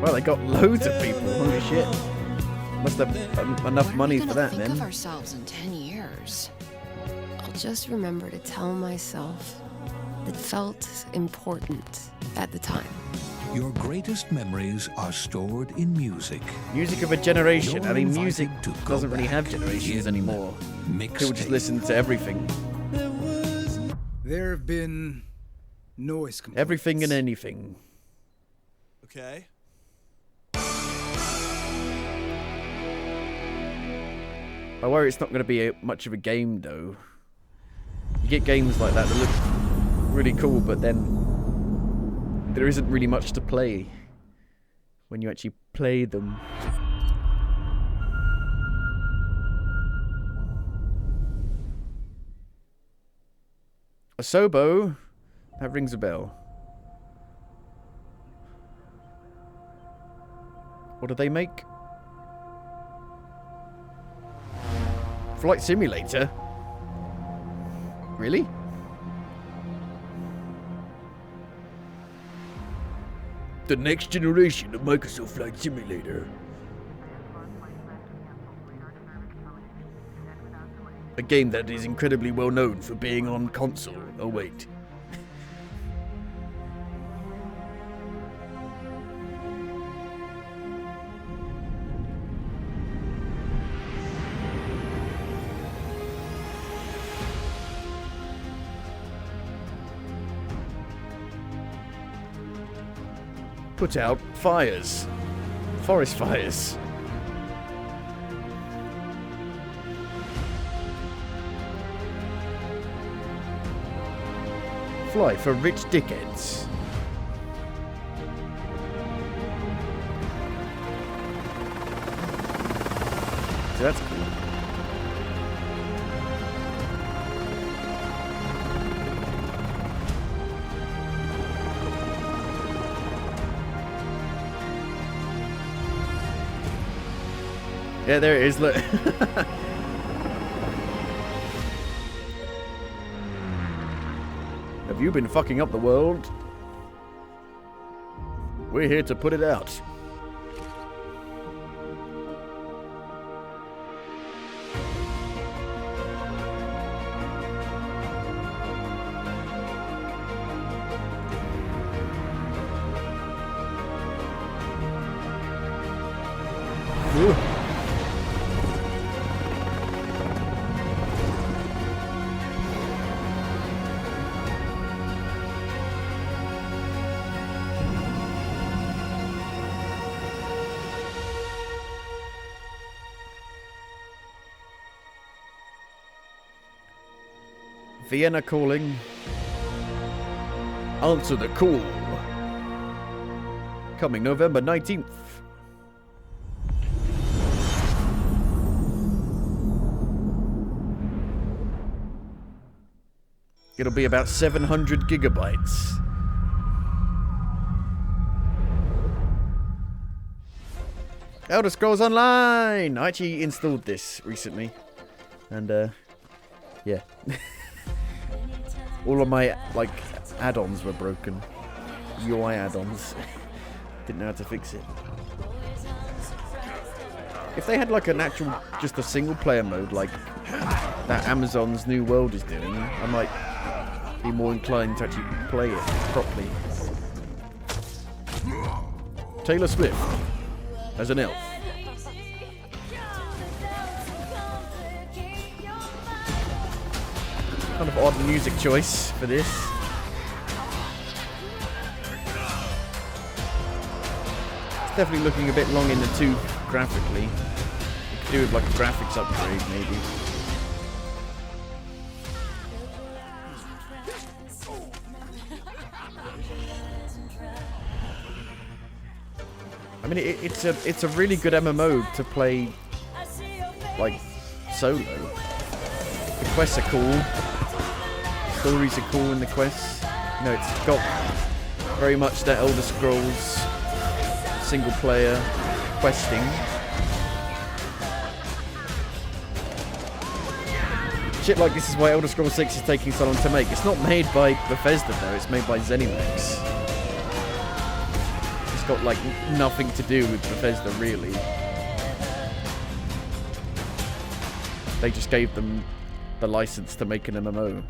Well, they got loads of people. Holy shit. Must have enough money for that think then. of ourselves in 10 years. I'll just remember to tell myself it felt important at the time. Your greatest memories are stored in music. Music of a generation. You're I mean, invited music to go doesn't really have back generations in anymore. People just mixtape. listen to everything. There have been noise complaints. Everything and anything. Okay. I worry it's not going to be much of a game, though. You get games like that look really cool, but then there isn't really much to play when you actually play them. Asobo? That rings a bell. What do they make? Flight Simulator? Really? The next generation of Microsoft Flight Simulator. A game that is incredibly well known for being on console. Oh wait. Put out fires. Forest fires. Fly for rich dickheads. So that's cool. Yeah, there it is, look. Have you been fucking up the world? We're here to put it out. Ooh. Vienna calling. Answer the call. Coming November 19th. It'll be about 700 gigabytes. Elder Scrolls Online! I actually installed this recently. And, yeah. All of my, like, add-ons were broken. UI add-ons. Didn't know how to fix it. If they had, like, an actual, just a single-player mode, like that Amazon's New World is doing, I might be more inclined to actually play it properly. Taylor Swift as an elf. Kind of odd music choice for this. definitely looking a bit long in the tooth graphically. You could do with like a graphics upgrade, maybe. I mean, it's a really good MMO to play like solo. The quests are cool. Stories are cool in the quests. You know, it's got very much that Elder Scrolls single player questing. Shit like this is why Elder Scrolls 6 is taking so long to make. It's not made by Bethesda though, it's made by ZeniMax. It's got like nothing to do with Bethesda really. They just gave them the license to make an MMO.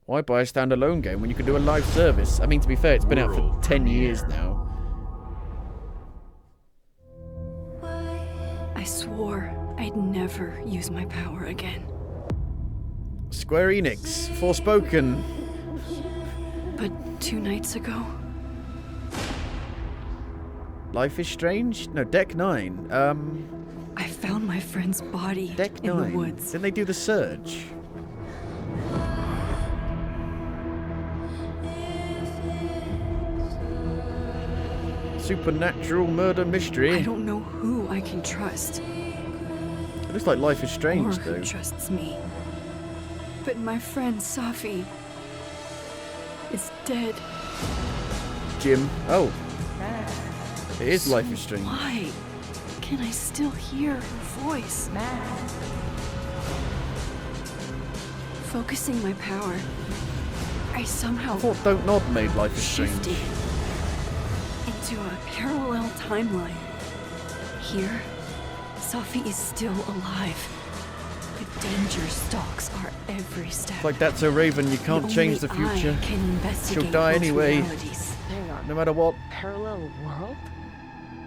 Why buy a standalone game when you can do a live service? I mean, to be fair, it's been out for 10 years now. I swore I'd never use my power again. Square Enix, Forspoken. But 2 nights ago... Life is Strange? No, Deck 9. I found my friend's body Deck in 9. the woods. Didn't they do The Surge? Supernatural murder mystery. I don't know who I can trust. It looks like Life is Strange, or who though. trusts me. But my friend Safi is dead. Jim. Oh. It is Life is Strange. Why can I still hear her voice? Focusing my power, I somehow I thought Don't Nod made Life is Strange. shifted into a parallel timeline. Here, Safi is still alive. But danger stalks our every step. It's like that's a Raven, you can't change the future. She'll die anyway. Hang on. No matter what. Parallel world?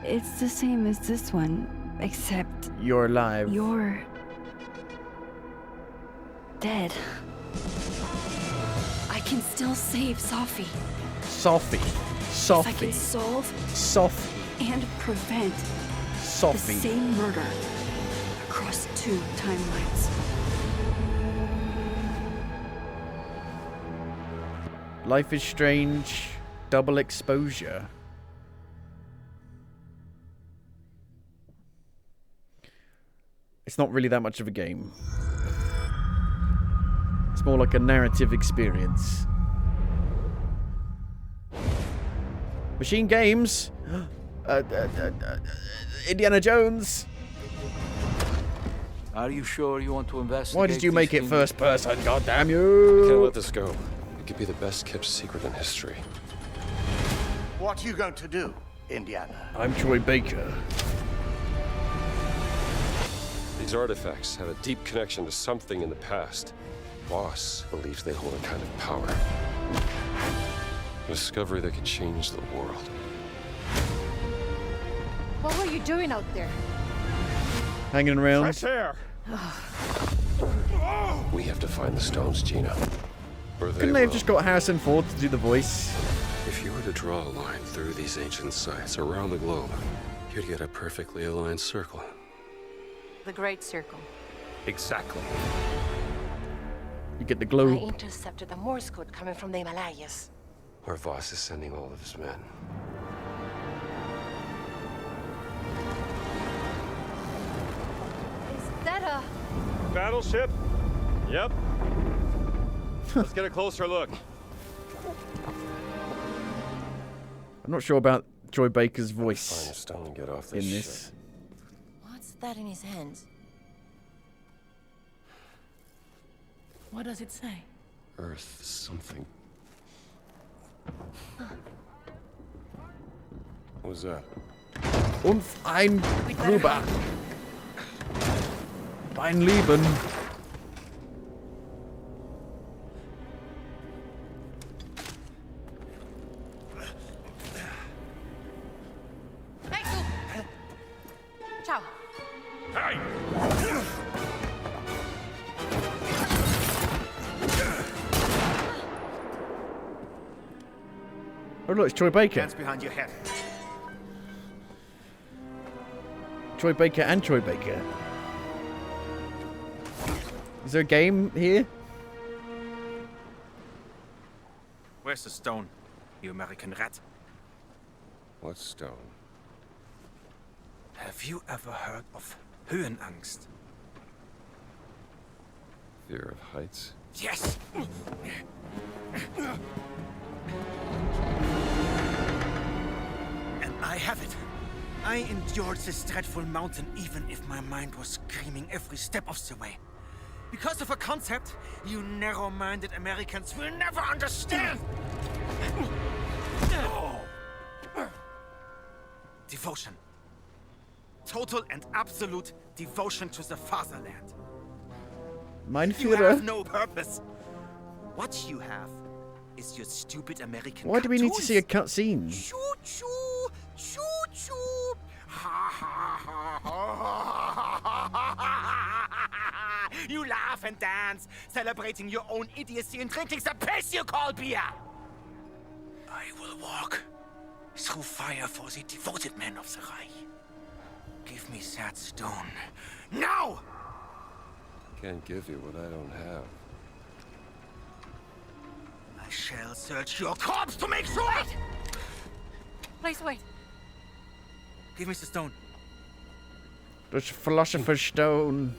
It's the same as this one, except You're alive. you're dead. I can still save Safi. Sophie. If I can solve Sophie. and prevent Sophie. the same murder across 2 timelines. Life is Strange. Double exposure. It's not really that much of a game. It's more like a narrative experience. Machine Games. Indiana Jones. Are you sure you want to investigate? Why did you make it these first person? God damn I you! can't let this go. It could be the best kept secret in history. What are you going to do, Indiana? I'm Troy Baker. These artifacts have a deep connection to something in the past. Boss believes they hold a kind of power. A discovery that could change the world. What were you doing out there? Hanging around. Fresh air! We have to find the stones, Gina. Or Couldn't they have just got Harrison Ford to do the voice? If you were to draw a line through these ancient sites around the globe, you'd get a perfectly aligned circle. The Great Circle. Exactly. You get the I globe. intercepted the Morse code coming from the Himalayas. Where Voss is sending all of his men. Is that a... Battleship? Yep. Let's get a closer look. I'm not sure about Troy Baker's voice Find a stone and get off in this this. ship. What's that in his hands? What does it say? Earth something. What was that? Und ein Gruber. Mein Leben. Ciao. Oh look, it's Troy Baker. Hands behind your head. Troy Baker and Troy Baker. Is there a game here? Where's the stone, you American rat? What stone? Have you ever heard of Höhenangst? Fear of heights? Yes! And I have it. I endured this dreadful mountain even if my mind was screaming every step of the way. Because of a concept you narrow-minded Americans will never understand! Devotion. Total and absolute devotion to the fatherland. You have no purpose. What you have is your stupid American Why do we need to see a cutscene? Choo-choo! Choo-choo! Ha ha ha ha! You laugh and dance, celebrating your own idiocy and drinking the piss you call beer! I will walk through fire for the devoted men of the Reich. Give me that stone. Now! Can't give you what I don't have. I shall search your corpse to make sure! Wait! Please wait. Give me the stone. The Philosopher's Stone.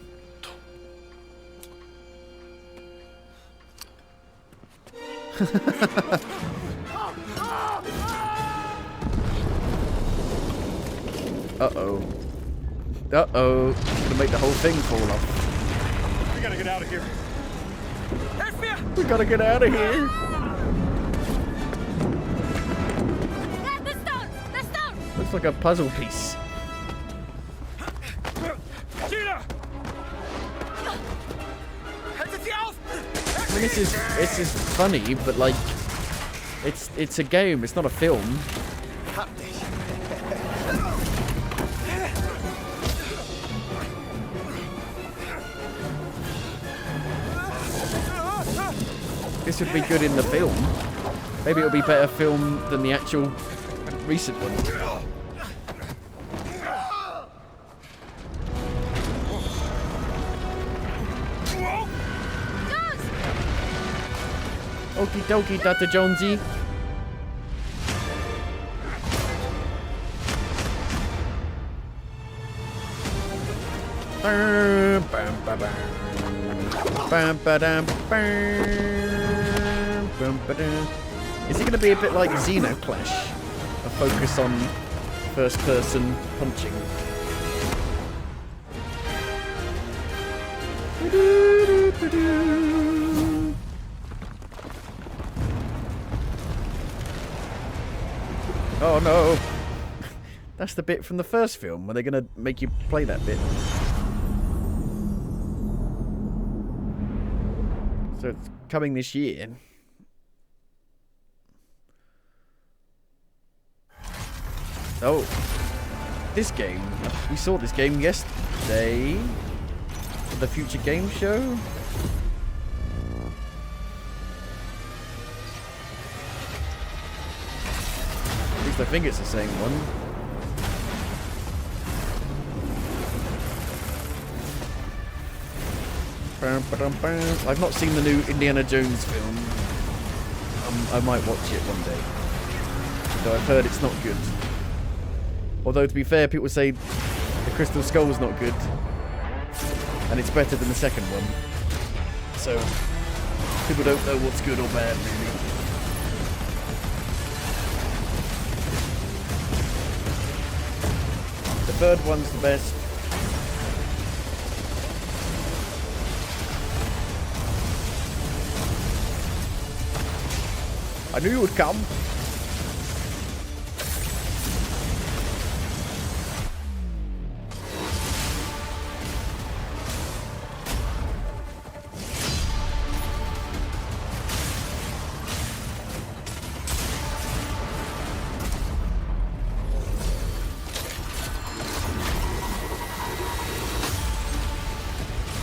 Uh-oh. Uh-oh. Gonna make the whole thing fall off. We gotta get out of here. We gotta get out of here. The stone! The stone! Looks like a puzzle piece. Gina! I mean, this is funny, but like, it's a game. It's not a film. This would be good in the film. Maybe it'll be better film than the actual recent one. Okie dokie, Dr. Jonesy. Is it going to be a bit like Xenoclash? A focus on first-person punching. Oh no! That's the bit from the first film where they're going to make you play that bit. So it's coming this year. Oh, this game. We saw this game yesterday for the Future Game Show. At least I think it's the same one. I've not seen the new Indiana Jones film. I might watch it one day. Though I've heard it's not good. Although, to be fair, people say the Crystal Skull's not good. And it's better than the second one. So, people don't know what's good or bad, really. The third one's the best. I knew you would come.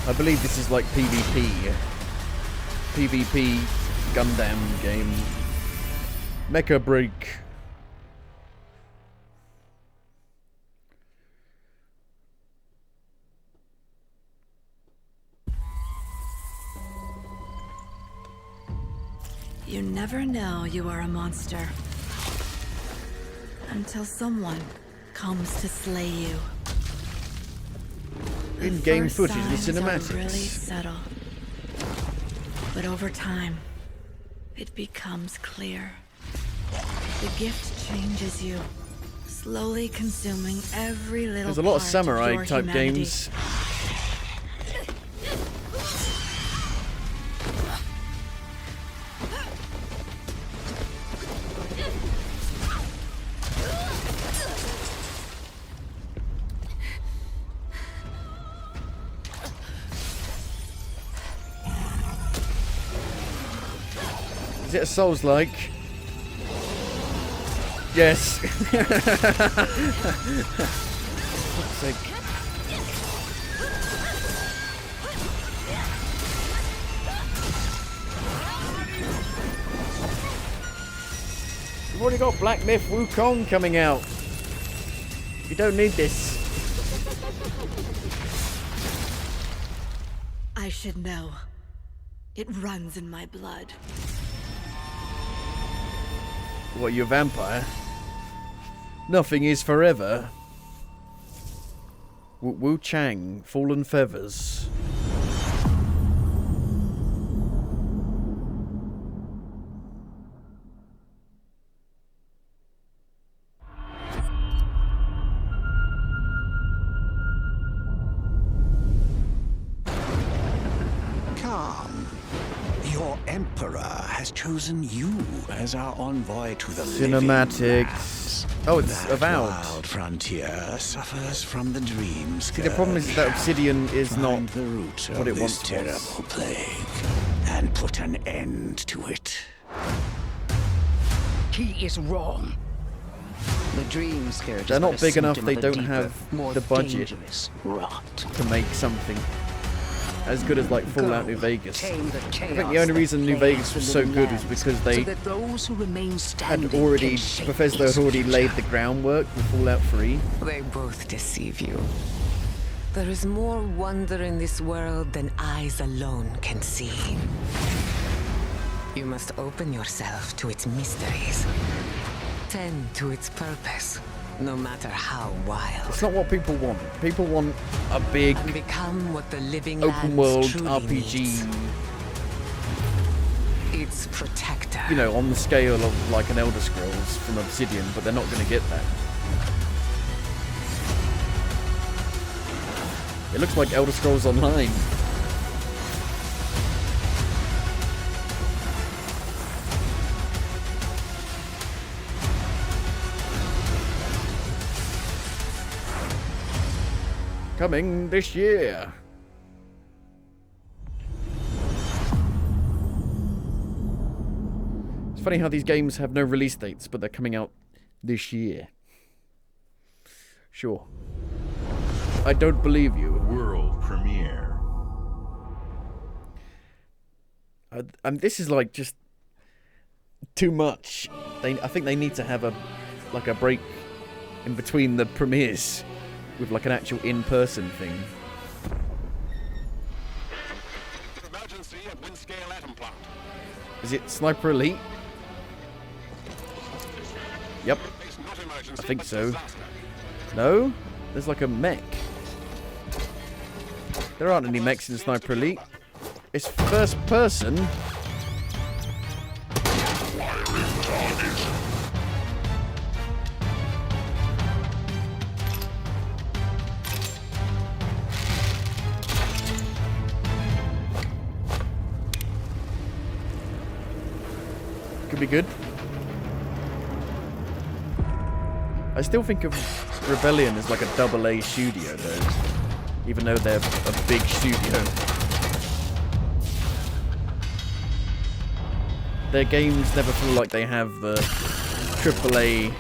I believe this is like PvP Gundam game. Mecha break. You never know you are a monster until someone comes to slay you. In-game footage, the Signs are cinematics. really subtle, but over time, it becomes clear. The gift changes you, slowly consuming every little There's a lot of part samurai your type humanity. games. Is it a Souls-like? Yes. Fuck's sake. We've already got Black Myth Wukong coming out. You don't need this. I should know. It runs in my blood. What, you a vampire? Nothing is forever. Wu Chang, Fallen Feathers. Come. Your Emperor has chosen you as our envoy to the Cinematics. Oh, it's that Avowed. Wild frontier suffers from the dream See, the problem is that Obsidian is not the root what of it this once terrible was. plague and put an end to it. He is wrong. The dream scourge They're is not but a big enough, symptom they of a don't deeper, have more the budget dangerous rot. to make something as good as like Fallout New Vegas. I Tame the think chaos the only that reason New plagues Vegas the was so living good was lands, because so they that those who remain standing had already, can shape Bethesda its had already future. laid the groundwork with Fallout 3. They both deceive you. There is more wonder in this world than eyes alone can see. You must open yourself to its mysteries. Tend to its purpose, no matter how wild. It's not what people want. People want a big And become what the living open lands world truly RPG, needs. Its protector. you know, on the scale of like an Elder Scrolls from Obsidian, but they're not going to get that. It looks like Elder Scrolls Online. Coming this year. It's funny how these games have no release dates, but they're coming out this year. Sure. I don't believe you. World premiere. This is like just too much. I think they need to have a break in between the premieres with like an actual in-person thing. Emergency at Windscale Atom Plant. Is it Sniper Elite? Yep. I think so. No? There's like a mech. There aren't any mechs in Sniper Elite. It's first person. Could be good. I still think of Rebellion as like a AA studio though, even though they're a big studio. Their games never feel like they have the AAA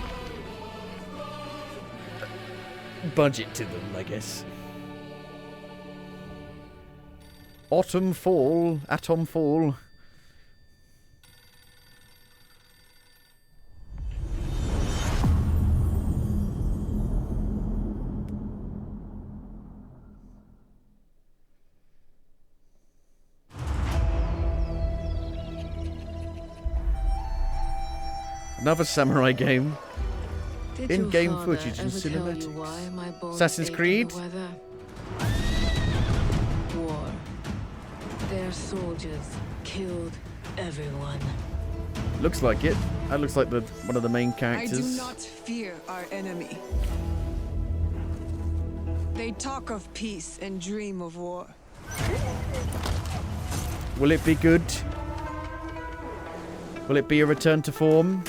budget to them, I guess. Atom Fall. Another samurai game. Did In-game your father footage and ever tell you cinematics. why my boys Assassin's ate in Creed. the weather? War. Their soldiers killed everyone. Looks like it. That looks like one of the main I do characters. not fear our enemy. They talk of peace and dream of war. Will it be good? Will it be a return to form?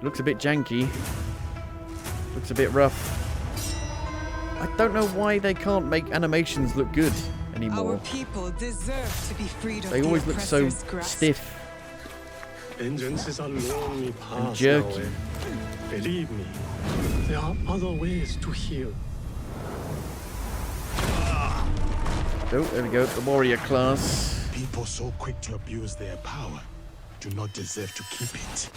Looks a bit janky. Looks a bit rough. I don't know why they can't make animations look good anymore. Our people deserve to be freed of They the always look so oppressor's grasp. stiff Vengeance is a lonely path. and jerky. Noel. Believe me, there are other ways to heal. Oh, there we go. The warrior class. People so quick to abuse their power do not deserve to keep it.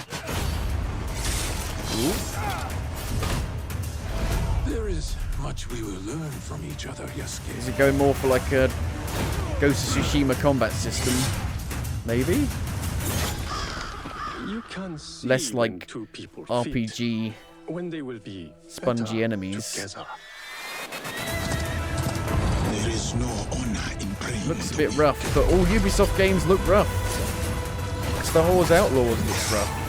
There is much we will learn from each other, Yasuke. Is it going more for like a Ghost of Tsushima combat system? Maybe? You can see Less when like two people RPG when they will be spongy better enemies. together. There is no honor in praying. Looks a bit rough, but all Ubisoft games look rough. Star Wars Outlaws looks rough.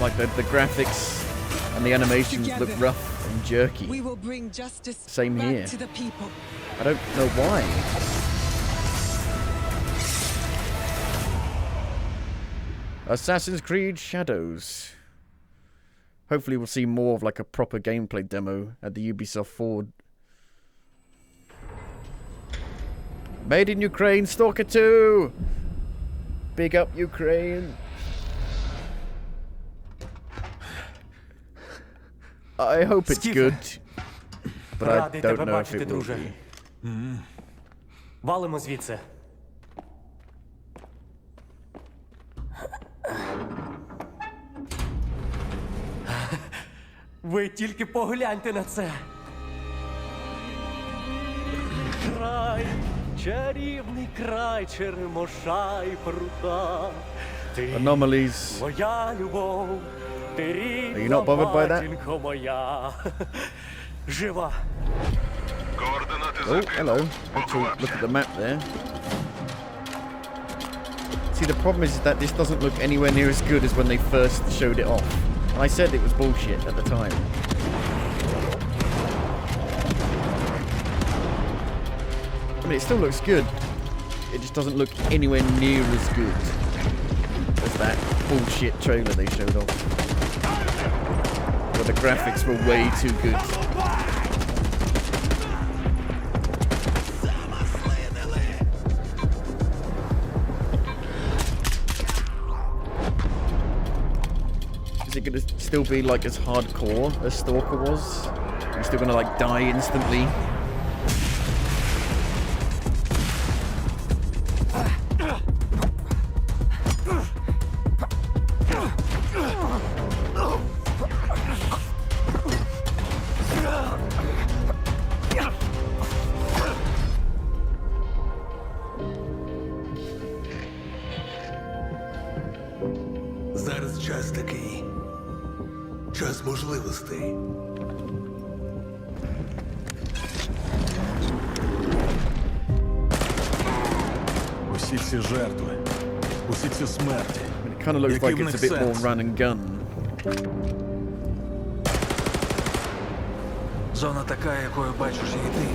Like the graphics and the animations look Together, rough and jerky. We will bring justice Same back here. to the people. I don't know why. Assassin's Creed Shadows. Hopefully we'll see more of like a proper gameplay demo at the Ubisoft Forward. Made in Ukraine, Stalker 2! Big up Ukraine. I hope it's good. But I don't know if it will be. Валимо звідси. Ви тільки погляньте на це. Край, чарівний край черемоша і прута. Ти Anomalies. моя любов, ти Are you рідна not bothered by that? матінко моя. Жива. Oh, hello. Actually, look at the map there. See, the problem is that this doesn't look anywhere near as good as when they first showed it off. And I said it was bullshit at the time. I mean, it still looks good. It just doesn't look anywhere near as good as that bullshit trailer they showed off. Where the graphics were way too good. Is it going to still be like as hardcore as Stalker was? Are you still going to like die instantly? Зараз час такий. Час можливостей. Усі ці жертви, усі ці смерті. It kind of looks like it's a bit more run and gun. Зона така, якою бачиш її ти.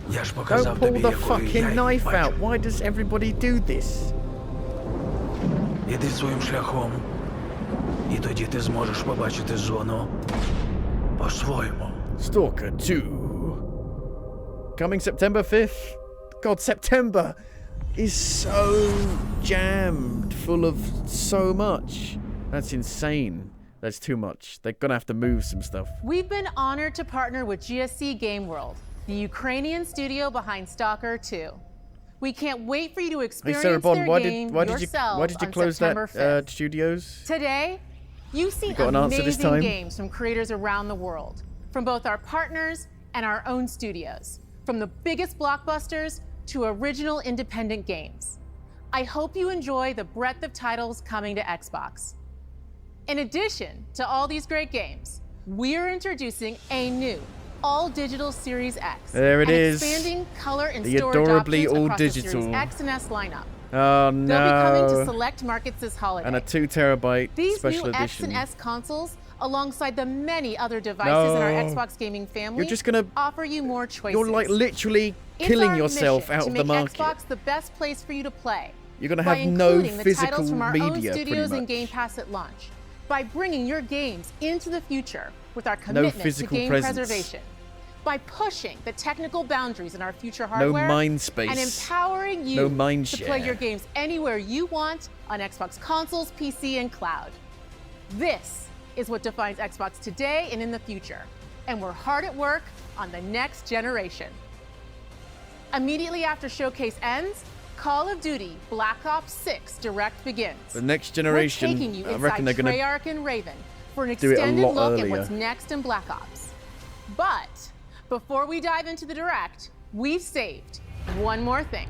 Я ж Don't показав pull тобі, the якою я fucking її knife бачу. out. Why does everybody do this? Іди своїм шляхом. І тоді ти зможеш побачити зону по-своєму. Stalker 2. Coming September 5th. God, September is so jammed full of so much. That's insane. That's too much. They're gonna have to move some stuff. We've been honored to partner with GSC Game World, the Ukrainian studio behind Stalker 2. We can't wait for you to Hey experience Sarah Bond, their game yourselves why did you on close September that 5th. studios? Today, you've seen You got an answer this amazing time? games from creators around the world, from both our partners and our own studios. from the biggest blockbusters to original independent games. I hope you enjoy the breadth of titles coming to Xbox. In addition to all these great games, we're introducing a new all-digital Series X. There it is. Expanding color and The storage adorably options across all-digital. the Series X and S lineup. Oh They'll be coming to no. select markets this holiday. And a 2 terabyte These special new X edition. and S consoles, alongside the many other devices in our No. Xbox gaming family, You're just gonna- offer you more choices. You're like literally It's killing our yourself mission out to of the make market. Xbox the best place for you to play. You're gonna by have no including the physical titles from our media, own pretty studios and much. Game Pass at launch. By bringing your games into the future with our commitment to physical game presence. preservation. By pushing the technical boundaries in our future No hardware. mind space. And empowering you No mind to play share. your games anywhere you want on Xbox consoles, PC, and cloud. This is what defines Xbox today and in the future. And we're hard at work on the next generation. Immediately after Showcase ends, Call of Duty Black Ops 6 Direct begins. The next generation, We're taking you I reckon they're inside gonna Treyarch and Raven for an do it a extended lot look earlier. at what's next in Black Ops. But before we dive into the Direct, we've saved one more thing.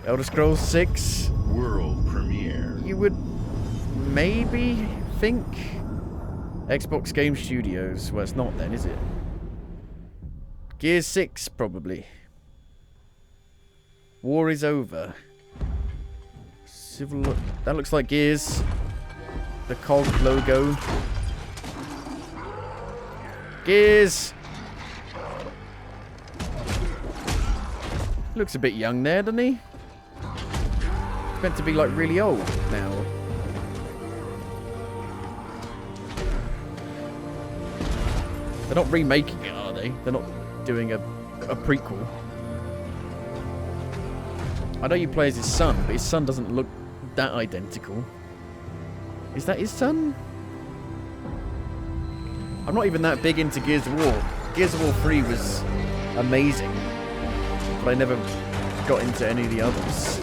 Elder Scrolls 6 world premiere. You would maybe think Xbox Game Studios. Well, it's not then, is it? Gears 6 probably. War is over. Civil. That looks like Gears. The COG logo. Gears. Looks a bit young there, doesn't he? He's meant to be like really old now. They're not remaking it, are they? They're not doing a prequel. I know you play as his son, but his son doesn't look that identical. Is that his son? I'm not even that big into Gears of War. Gears of War 3 was amazing, but I never got into any of the others.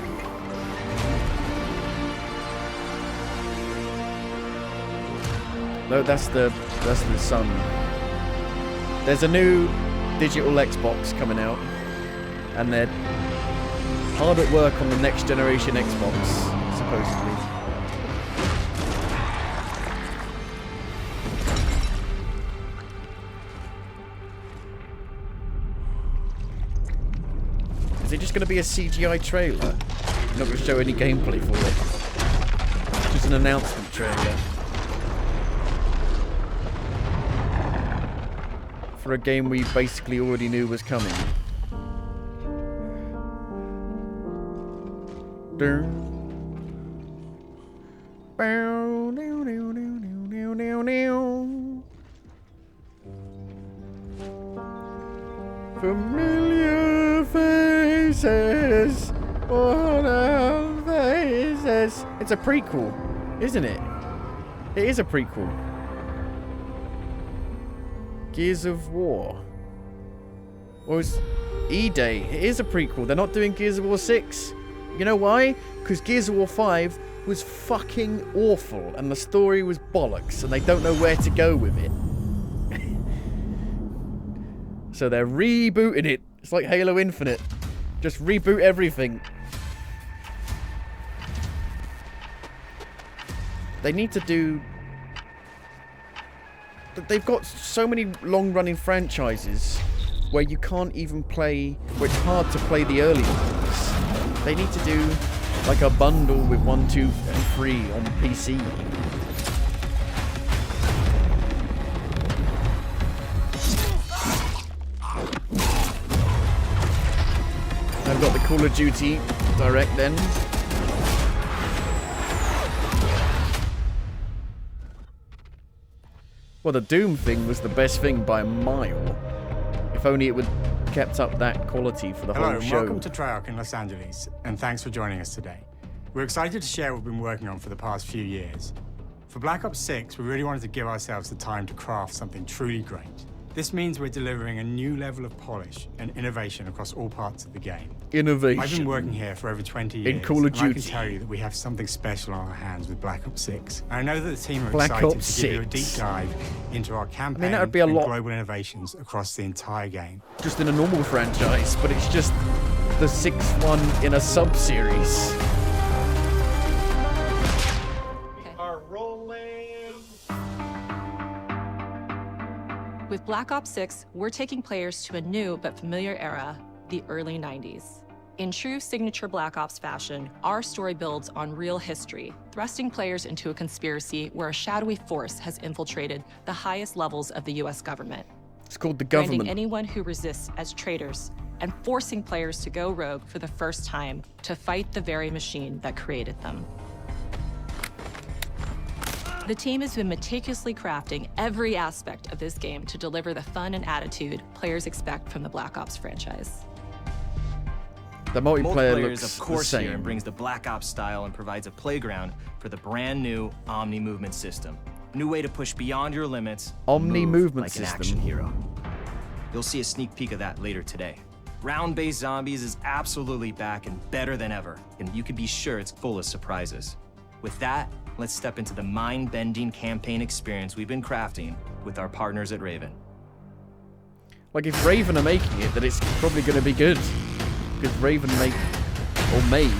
No, that's the son. There's a new digital Xbox coming out, and they're hard at work on the next generation Xbox, supposedly. Is it just going to be a CGI trailer? You're not going to show any gameplay for it. Just an announcement trailer. For a game we basically already knew was coming. Familiar faces, what are faces? It's a prequel, isn't it? It is a prequel. Gears of War. Or is E-Day? It is a prequel. They're not doing Gears of War 6. You know why? Because Gears of War 5 was fucking awful and the story was bollocks and they don't know where to go with it. So they're rebooting it. It's like Halo Infinite. Just reboot everything. They need to do... They've got so many long-running franchises where you can't even play... where it's hard to play the early ones. They need to do like a bundle with 1, 2, and 3 on PC. I've got the Call of Duty Direct then. Well, the Doom thing was the best thing by a mile. If only it would kept up that quality for the Hello, whole and show. welcome to Treyarch in Los Angeles, and thanks for joining us today. We're excited to share what we've been working on for the past few years. For Black Ops 6, we really wanted to give ourselves the time to craft something truly great. This means we're delivering a new level of polish and innovation across all parts of the game. Innovation. I've been working here for over 20 years. In Call of and I can Duty. tell you that we have something special on our hands with Black Ops 6. And I know that the team are Black excited Ops to give you a 6. deep dive into our campaign that would be a and lot. global innovations across the entire game. Just in a normal franchise, but it's just the 6th one in a sub-series. With Black Ops 6, we're taking players to a new but familiar era, the early 90s. In true signature Black Ops fashion, our story builds on real history, thrusting players into a conspiracy where a shadowy force has infiltrated the highest levels of the US government. It's called the Branding government. anyone who resists as traitors and forcing players to go rogue for the first time to fight the very machine that created them. The team has been meticulously crafting every aspect of this game to deliver the fun and attitude players expect from the Black Ops franchise. The multiplayer Multiplayer looks is of course the here same. and brings the Black Ops style and provides a playground for the brand new Omni movement system. New way to push beyond your limits. Omni move movement like system. an action hero. You'll see a sneak peek of that later today. Round-based zombies is absolutely back and better than ever, and you can be sure it's full of surprises. With that, let's step into the mind-bending campaign experience we've been crafting with our partners at Raven. Like, if Raven are making it, then it's probably going to be good. Because Raven made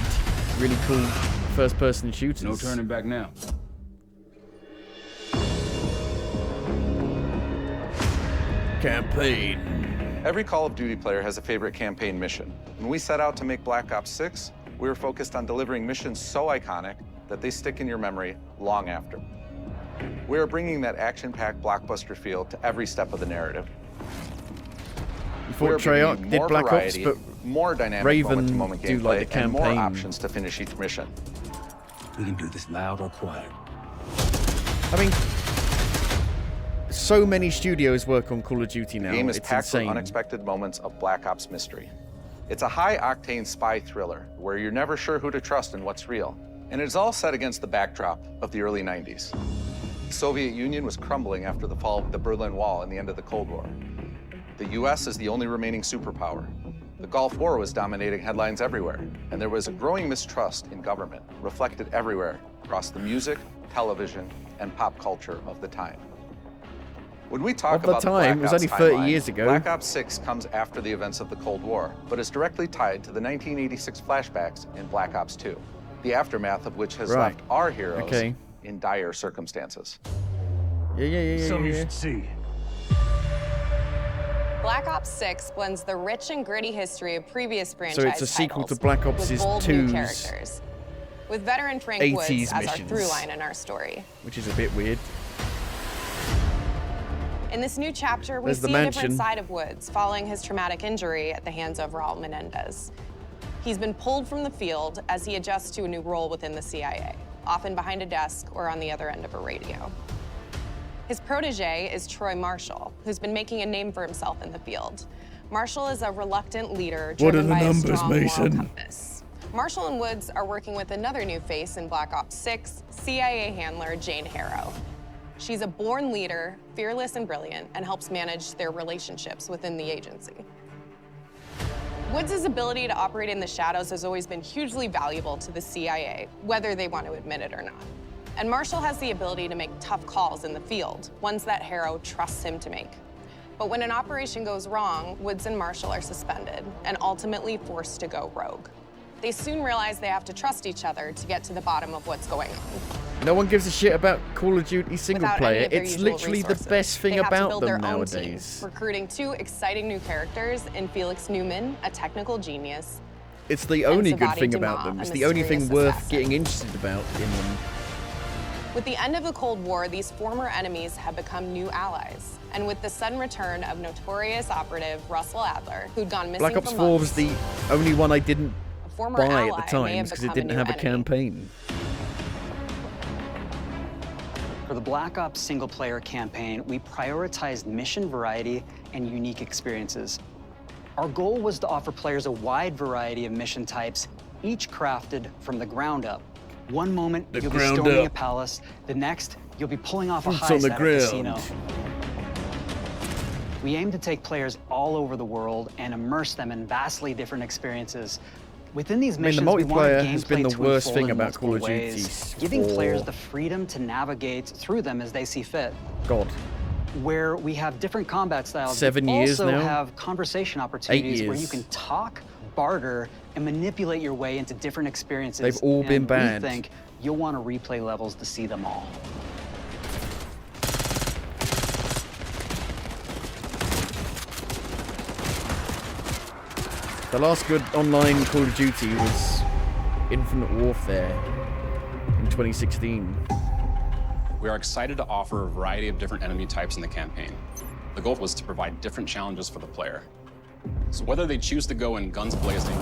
really cool first-person shooters. No turning back now. Campaign. Every Call of Duty player has a favorite campaign mission. When we set out to make Black Ops 6, we were focused on delivering missions so iconic that they stick in your memory long after. We are bringing that action-packed blockbuster feel to every step of the narrative. Before Treyarch did Black Ops, but more dynamic Raven moment-to-moment do like the gameplay, and more campaign. options to finish each mission. We can do this loud or quiet. I mean, so many studios work on Call of Duty now. The game is It's packed insane. with unexpected moments of Black Ops mystery. It's a high-octane spy thriller where you're never sure who to trust and what's real. And it's all set against the backdrop of the early 90s. The Soviet Union was crumbling after the fall of the Berlin Wall and the end of the Cold War. The US is the only remaining superpower. The Gulf War was dominating headlines everywhere, and there was a growing mistrust in government, reflected everywhere across the music, television, and pop culture of the time. When we talk Of the about time, it was Black only Ops 30 timeline, years ago. Black Ops 6 comes after the events of the Cold War, but is directly tied to the 1986 flashbacks in Black Ops 2, the aftermath of which has Right. left our heroes Okay. in dire circumstances. Yeah. You should see. Black Ops 6 blends the rich and gritty history of previous franchise So it's a sequel to titles Black Ops' with bold new 2's characters, with veteran Frank 80s Woods as our missions. through line in our story. Which is a bit weird. In this new chapter, we There's the see a different mansion. side of Woods following his traumatic injury at the hands of Raul Menendez. He's been pulled from the field as he adjusts to a new role within the CIA, often behind a desk or on the other end of a radio. His protege is Troy Marshall, who's been making a name for himself in the field. Marshall is a reluctant leader What are driven the by a numbers, strong moral Mason? compass. Marshall and Woods are working with another new face in Black Ops 6, CIA handler Jane Harrow. She's a born leader, fearless and brilliant, and helps manage their relationships within the agency. Woods' ability to operate in the shadows has always been hugely valuable to the CIA, whether they want to admit it or not. And Marshall has the ability to make tough calls in the field, ones that Harrow trusts him to make. But when an operation goes wrong, Woods and Marshall are suspended and ultimately forced to go rogue. They soon realize they have to trust each other to get to the bottom of what's going on. No one gives a shit about Call of Duty single Without player. any of their It's usual literally resources. the best thing They have to about build them their own nowadays. team, recruiting two exciting new characters in Felix Newman, a technical genius. It's the and only good Savati thing about Dumas, them. a It's the only thing mysterious worth assassin. getting interested about in them. With the end of the Cold War, these former enemies have become new allies. And with the sudden return of notorious operative Russell Adler, who'd gone missing Black Ops for 4 was months, the only one I didn't former buy ally at the may have time because it become a didn't new have a enemy. campaign. For the Black Ops single-player campaign, we prioritized mission variety and unique experiences. Our goal was to offer players a wide variety of mission types, each crafted from the ground up. One moment, you'll be ground storming a up. palace. The next, you'll be pulling off a Boots on heist the at a casino. ground. We aim to take players all over the world and immerse them in vastly different experiences. Within these missions, the we want multiplayer gameplay has been the to worst unfold thing in about Call of multiple Duty ways, giving players for- the freedom to navigate through them as they see fit. God. Where we have different combat styles, 7 we years also now? have conversation opportunities where you years. can talk, barter, and manipulate your way into different experiences. They've all been And banned. We think you'll want to replay levels to see them all. The last good online Call of Duty was Infinite Warfare in 2016. We are excited to offer a variety of different enemy types in the campaign. The goal was to provide different challenges for the player. So whether they choose to go in guns blazing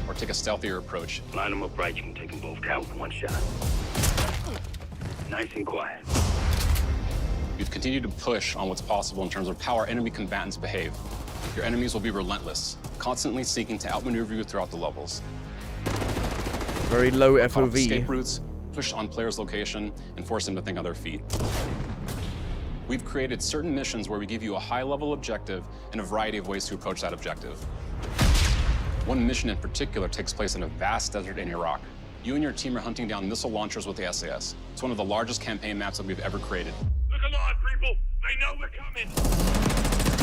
or take a stealthier approach. Line them up right, you can take them both out with one shot. Nice and quiet. We've continued to push on what's possible in terms of how our enemy combatants behave. Your enemies will be relentless, constantly seeking to outmaneuver you throughout the levels. Very low Cut off FOV. escape routes, push on players' location, and force them to think on their feet. We've created certain missions where we give you a high-level objective and a variety of ways to approach that objective. One mission in particular takes place in a vast desert in Iraq. You and your team are hunting down missile launchers with the SAS. It's one of the largest campaign maps that we've ever created. Look alive, people! They know we're coming!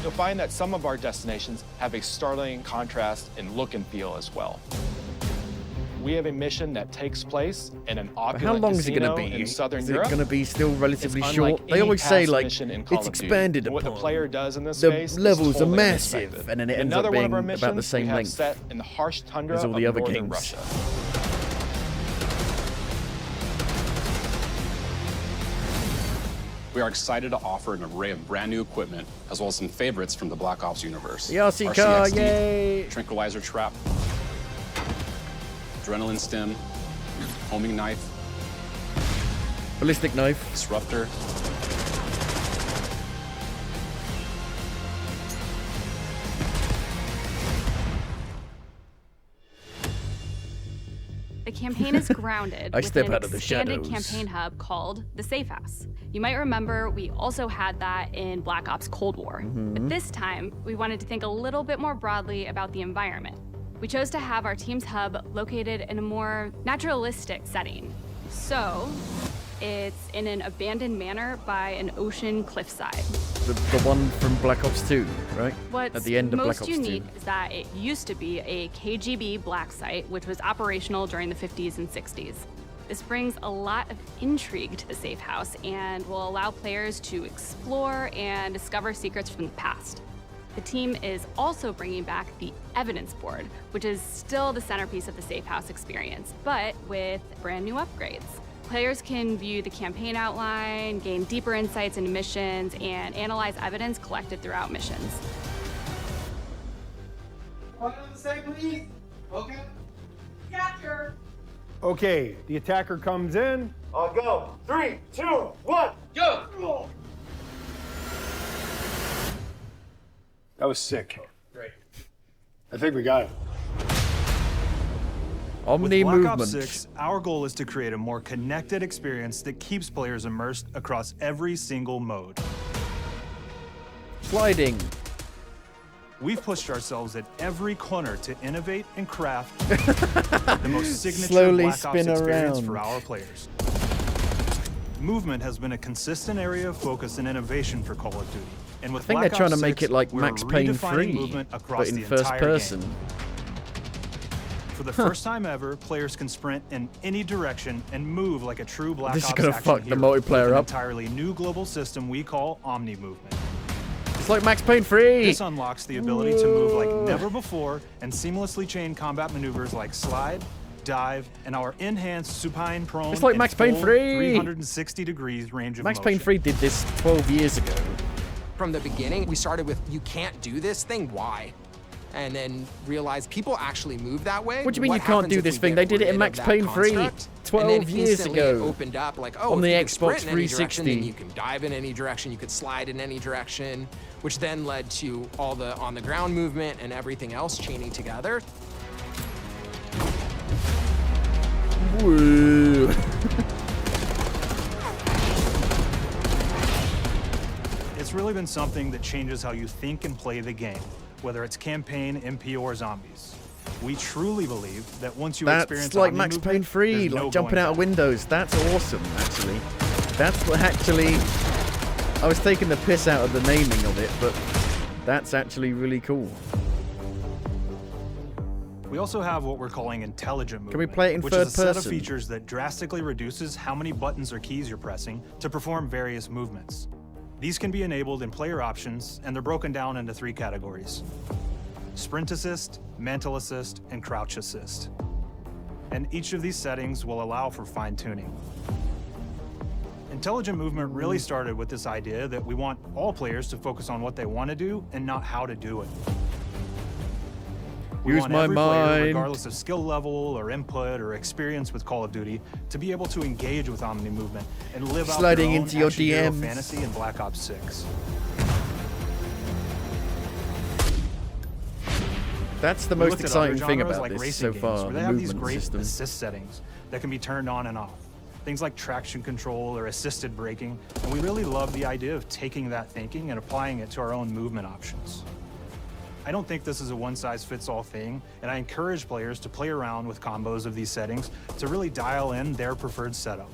You'll find that some of our destinations have a startling contrast in look and feel as well. We have a mission that takes place in an How opulent long is it casino going to be? in southern Is Europe. it going to be still relatively It's short? unlike They any always say past like mission in Call it's of Duty. expanded And what upon. the player does in this The space is levels are totally massive, unexpected. and then it ends Another up one being of our about the missions same we have length set in the harsh tundra as all of the other northern games. Russia. We are excited to offer an array of brand new equipment, as well as some favorites from the Black Ops universe. The RC car, RCXD, yay! Tranquilizer trap, adrenaline stem, homing knife, Ballistic knife. disruptor, The campaign is grounded I step within out an of the expanded shadows. campaign hub called the Safe House. You might remember we also had that in Black Ops Cold War. But this time, we wanted to think a little bit more broadly about the environment. We chose to have our team's hub located in a more naturalistic setting. So, it's in an abandoned manor by an ocean cliffside. The one from Black Ops 2, right? What's At the end of Black most Ops unique 2. is that it used to be a KGB black site, which was operational during the 50s and 60s. This brings a lot of intrigue to the safe house and will allow players to explore and discover secrets from the past. The team is also bringing back the evidence board, which is still the centerpiece of the safe house experience, but with brand new upgrades. Players can view the campaign outline, gain deeper insights into missions, and analyze evidence collected throughout missions. What does it say, please? Okay. Capture. Okay, the attacker comes in. I'll go. 3, 2, 1, go! That was sick. Great. I think we got it. Omni With Black Ops movement. 6, our goal is to create a more connected experience that keeps players immersed across every single mode. Sliding. We've pushed ourselves at every corner to innovate and craft the most signature Slowly Black Ops spin experience around. for our players. Movement has been a consistent area of focus and innovation for Call of Duty. And with I think Black they're trying to Ops make 6, it like we're Max Payne redefining 3, movement but across in the first entire person. game. For the first time ever, players can sprint in any direction and move like a true Black This is Ops gonna action fuck the hero multiplayer with an up. entirely new global system we call Omni Movement. It's like Max Payne 3. This unlocks the ability to move like never before and seamlessly chain combat maneuvers like slide, dive, and our enhanced supine prone. It's like and Max Payne full 3. 360 degrees range of Max motion. Payne 3 did this 12 years ago. From the beginning, we started with, you can't do this thing, why? And then realized people actually move that way. What do you mean you can't do this thing? They did it in Max Payne 3 12 and then years instantly ago. it opened up like, oh, On if the you can Xbox sprint in any direction, then 360. you can dive in any direction, you could slide in any direction, which then led to all the on-the-ground movement and everything else chaining together. Woo. It's really been something that changes how you think and play the game, whether it's campaign, MP, or zombies. We truly believe that once you experience That's like Omni Max movement, Payne 3, there's like no jumping going out of back. windows. That's awesome, actually. That's what actually... I was taking the piss out of the naming of it, but that's actually really cool. We also have what we're calling intelligent movement, Can we play it in which third is a set of person? features that drastically reduces how many buttons or keys you're pressing to perform various movements. These can be enabled in player options, and they're broken down into 3 categories: sprint assist, mantle assist, and crouch assist. And each of these settings will allow for fine-tuning. Intelligent movement really started with this idea that we want all players to focus on what they want to do and not how to do it. We Use want my every player, mind. regardless of skill level or input or experience with Call of Duty, to be able to engage with Omni movement and live Sliding out their into own your action hero DMs. fantasy in Black Ops 6. That's the We most looked at other exciting thing genres about like this racing so games, far, where the they have these movement great system. assist settings that can be turned on and off. Things like traction control or assisted braking, and we really love the idea of taking that thinking and applying it to our own movement options. I don't think this is a one-size-fits-all thing, and I encourage players to play around with combos of these settings to really dial in their preferred setup.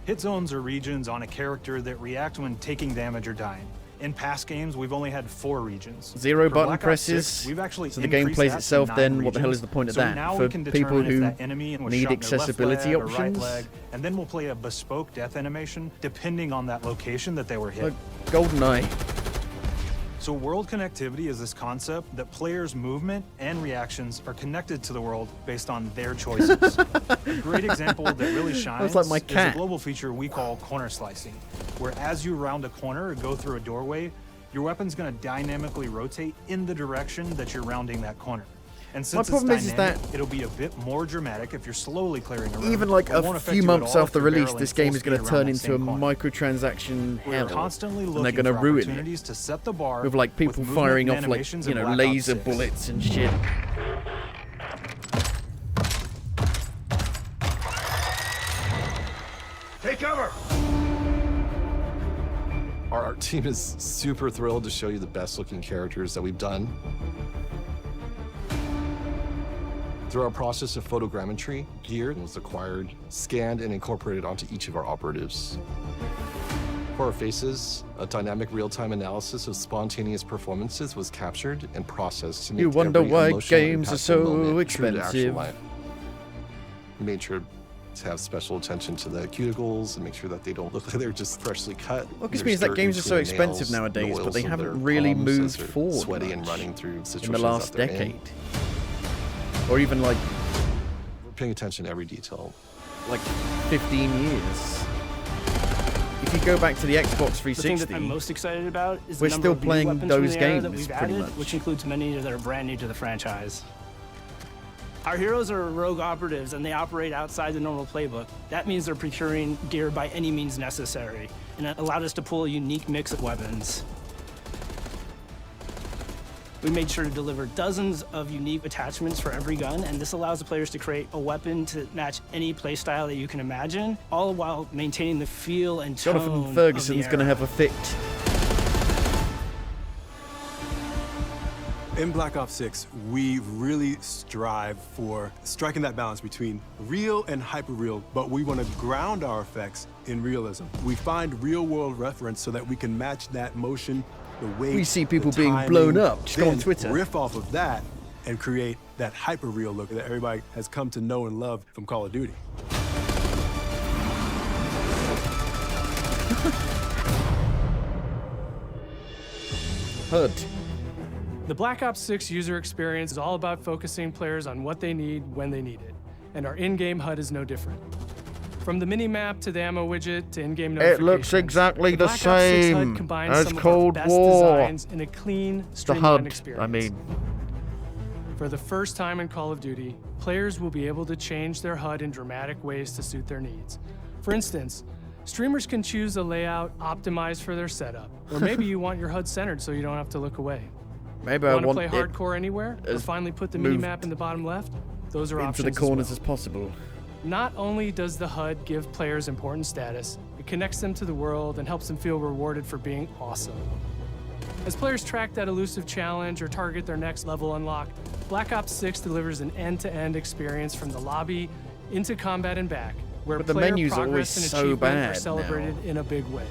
Hit zones are regions on a character that react when taking damage or dying. In past games, we've only had 4 regions. 0 For button Black Ops presses, 6, we've actually so the game increased plays that to itself 9 then. What the hell regions. is the point of So that? now For we can people determine if who that enemy was need shot in their left accessibility leg or right options? leg, and then we'll play a bespoke death animation depending on that location that they were hit. Like GoldenEye. So world connectivity is this concept that players' movement and reactions are connected to the world based on their choices. A great example that really shines like my is cat. a global feature we call corner slicing, where as you round a corner or go through a doorway, your weapon's going to dynamically rotate in the direction that you're rounding that corner. And since problem it's is dynamic, that it'll be a bit more dramatic if you're slowly clearing a room. Even like It won't a affect few you at months all after if you're release, barreling this game full is going speed to around turn that into a same corner. microtransaction We're hell, constantly and they're looking going to for ruin it opportunities to set the bar with like people movement firing and off like animations in Black Ops laser 6. bullets and shit. Take cover! Our art team is super thrilled to show you the best looking characters that we've done. Through our process of photogrammetry, gear was acquired, scanned, and incorporated onto each of our operatives. For our faces, a dynamic real-time analysis of spontaneous performances was captured and processed to make You wonder every why emotional, games are impactful so moment true to actual expensive. life. We made sure to have special attention to the cuticles and make sure that they don't look like they're just freshly cut. What just There's means that dirt games are so between their nails, expensive nowadays, the but they oils of haven't their really palms as moved they're forward sweaty and much running through situations in the last that they're in. decade. Or even like We're paying attention to every detail. like 15 years. If you go back to the Xbox The thing that 360, I'm most excited about is we're the number still of new playing weapons those from the era that games, we've pretty added, much. which includes many that are brand new to the franchise. Our heroes are rogue operatives, and they operate outside the normal playbook. That means they're procuring gear by any means necessary, and it allowed us to pull a unique mix of weapons. We made sure to deliver dozens of unique attachments for every gun, and this allows the players to create a weapon to match any playstyle that you can imagine, all while maintaining the feel and tone Jonathan Ferguson's going to have a fit. In Black Ops 6, we really strive for striking that balance between real and hyper-real, but we want to ground our effects in realism. We find real-world reference so that we can match that motion, the weight, We see people the being timing, blown up. Just go on then Twitter. riff off of that and create that hyper-real look that everybody has come to know and love from Call of Duty. HUD. The Black Ops 6 user experience is all about focusing players on what they need when they need it, and our in-game HUD is no different. From the mini-map to the ammo widget to in-game It notifications, looks exactly the Black Ops 6 HUD same combines as some of our Cold best War. designs in a clean, The streamlined HUD, experience. I mean. For the first time in Call of Duty, players will be able to change their HUD in dramatic ways to suit their needs. For instance, streamers can choose a layout optimized for their setup, or maybe you want your HUD centered so you don't have to look away. Maybe I want to want play it hardcore anywhere, or finally put the minimap in the bottom left? Those are options into the corners as as possible. Not only does the HUD give players important status, it connects them to the world and helps them feel rewarded for being awesome. As players track that elusive challenge or target their next level unlock, Black Ops 6 delivers an end-to-end experience from the lobby into combat and back, where But the player menus are progress always and so achievement bad are celebrated now. in a big way.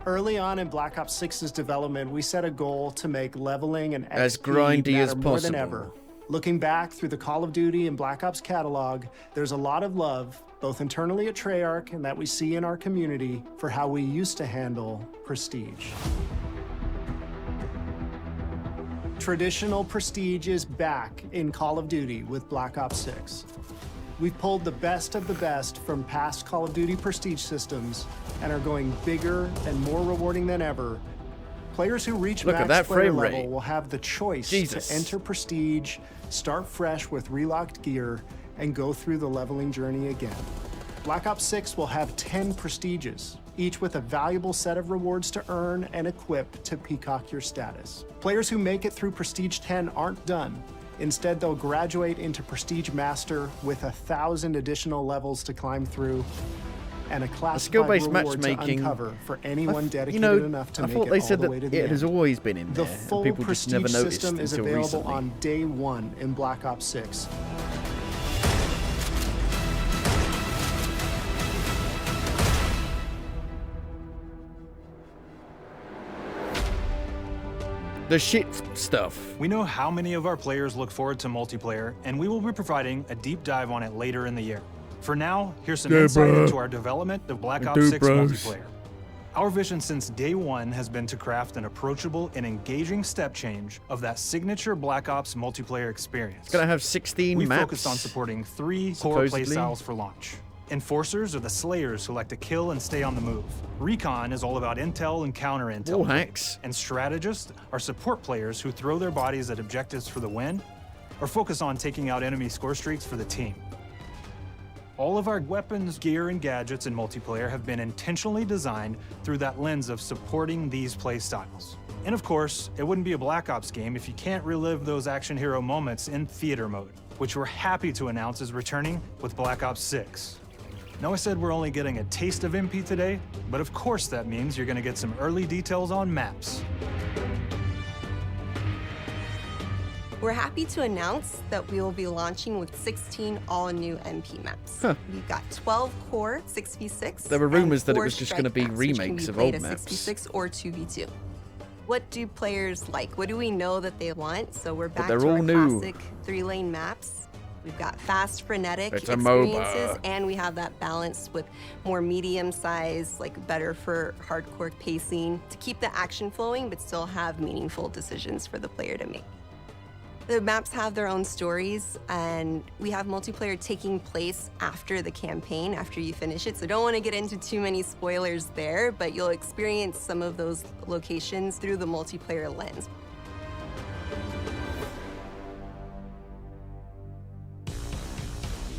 Early on in Black Ops 6's development, we set a goal to make leveling and As XP grindy matter as more than possible. ever. Looking back through the Call of Duty and Black Ops catalog, there's a lot of love, both internally at Treyarch and that we see in our community, for how we used to handle prestige. Traditional prestige is back in Call of Duty with Black Ops 6. We've pulled the best of the best from past Call of Duty prestige systems and are going bigger and more rewarding than ever. Players who reach Look at max that player frame level rate. will have the choice Jesus. to enter prestige, start fresh with relocked gear, and go through the leveling journey again. Black Ops 6 will have 10 prestiges, each with a valuable set of rewards to earn and equip to peacock your status. Players who make it through Prestige 10 aren't done. Instead, they'll graduate into Prestige Master with 1,000 additional levels to climb through and a classified skill-based reward to matchmaking, uncover for anyone dedicated you know, enough to I make thought it they all said the that way to the it end. has always been in The there, and full people just never Prestige noticed system is until available recently. on day one in Black Ops 6. The shit stuff. We know how many of our players look forward to multiplayer, and we will be providing a deep dive on it later in the year. For now, here's some Yeah, insight bruh. into our development of Black Ops Dude, 6 bros. multiplayer. Our vision since day one has been to craft an approachable and engaging step change of that signature Black Ops multiplayer experience. It's gonna have 16 We maps. focused on supporting 3 core supposedly. playstyles for launch. Enforcers are the slayers who like to kill and stay on the move. Recon is all about intel and counter-intel. Wall hacks. And strategists are support players who throw their bodies at objectives for the win or focus on taking out enemy score streaks for the team. All of our weapons, gear, and gadgets in multiplayer have been intentionally designed through that lens of supporting these playstyles. And of course, it wouldn't be a Black Ops game if you can't relive those action hero moments in theater mode, which we're happy to announce is returning with Black Ops 6. Now I said we're only getting a taste of MP today, but of course that means you're gonna get some early details on maps. We're happy to announce that we will be launching with 16 all-new MP maps. Huh. We've got 12 core 6v6. There were rumors that it and 4 was just strike gonna be maps, which can remakes be of played old as maps. 6v6 or 2v2. What do players like? What do we know that they want? So we're back they're to all our new. classic 3-lane maps. We've got fast, frenetic It's a experiences, MOBA. and we have that balance with more medium size, like better for hardcore pacing to keep the action flowing, but still have meaningful decisions for the player to make. The maps have their own stories, and we have multiplayer taking place after the campaign, after you finish it. So don't want to get into too many spoilers there, but you'll experience some of those locations through the multiplayer lens.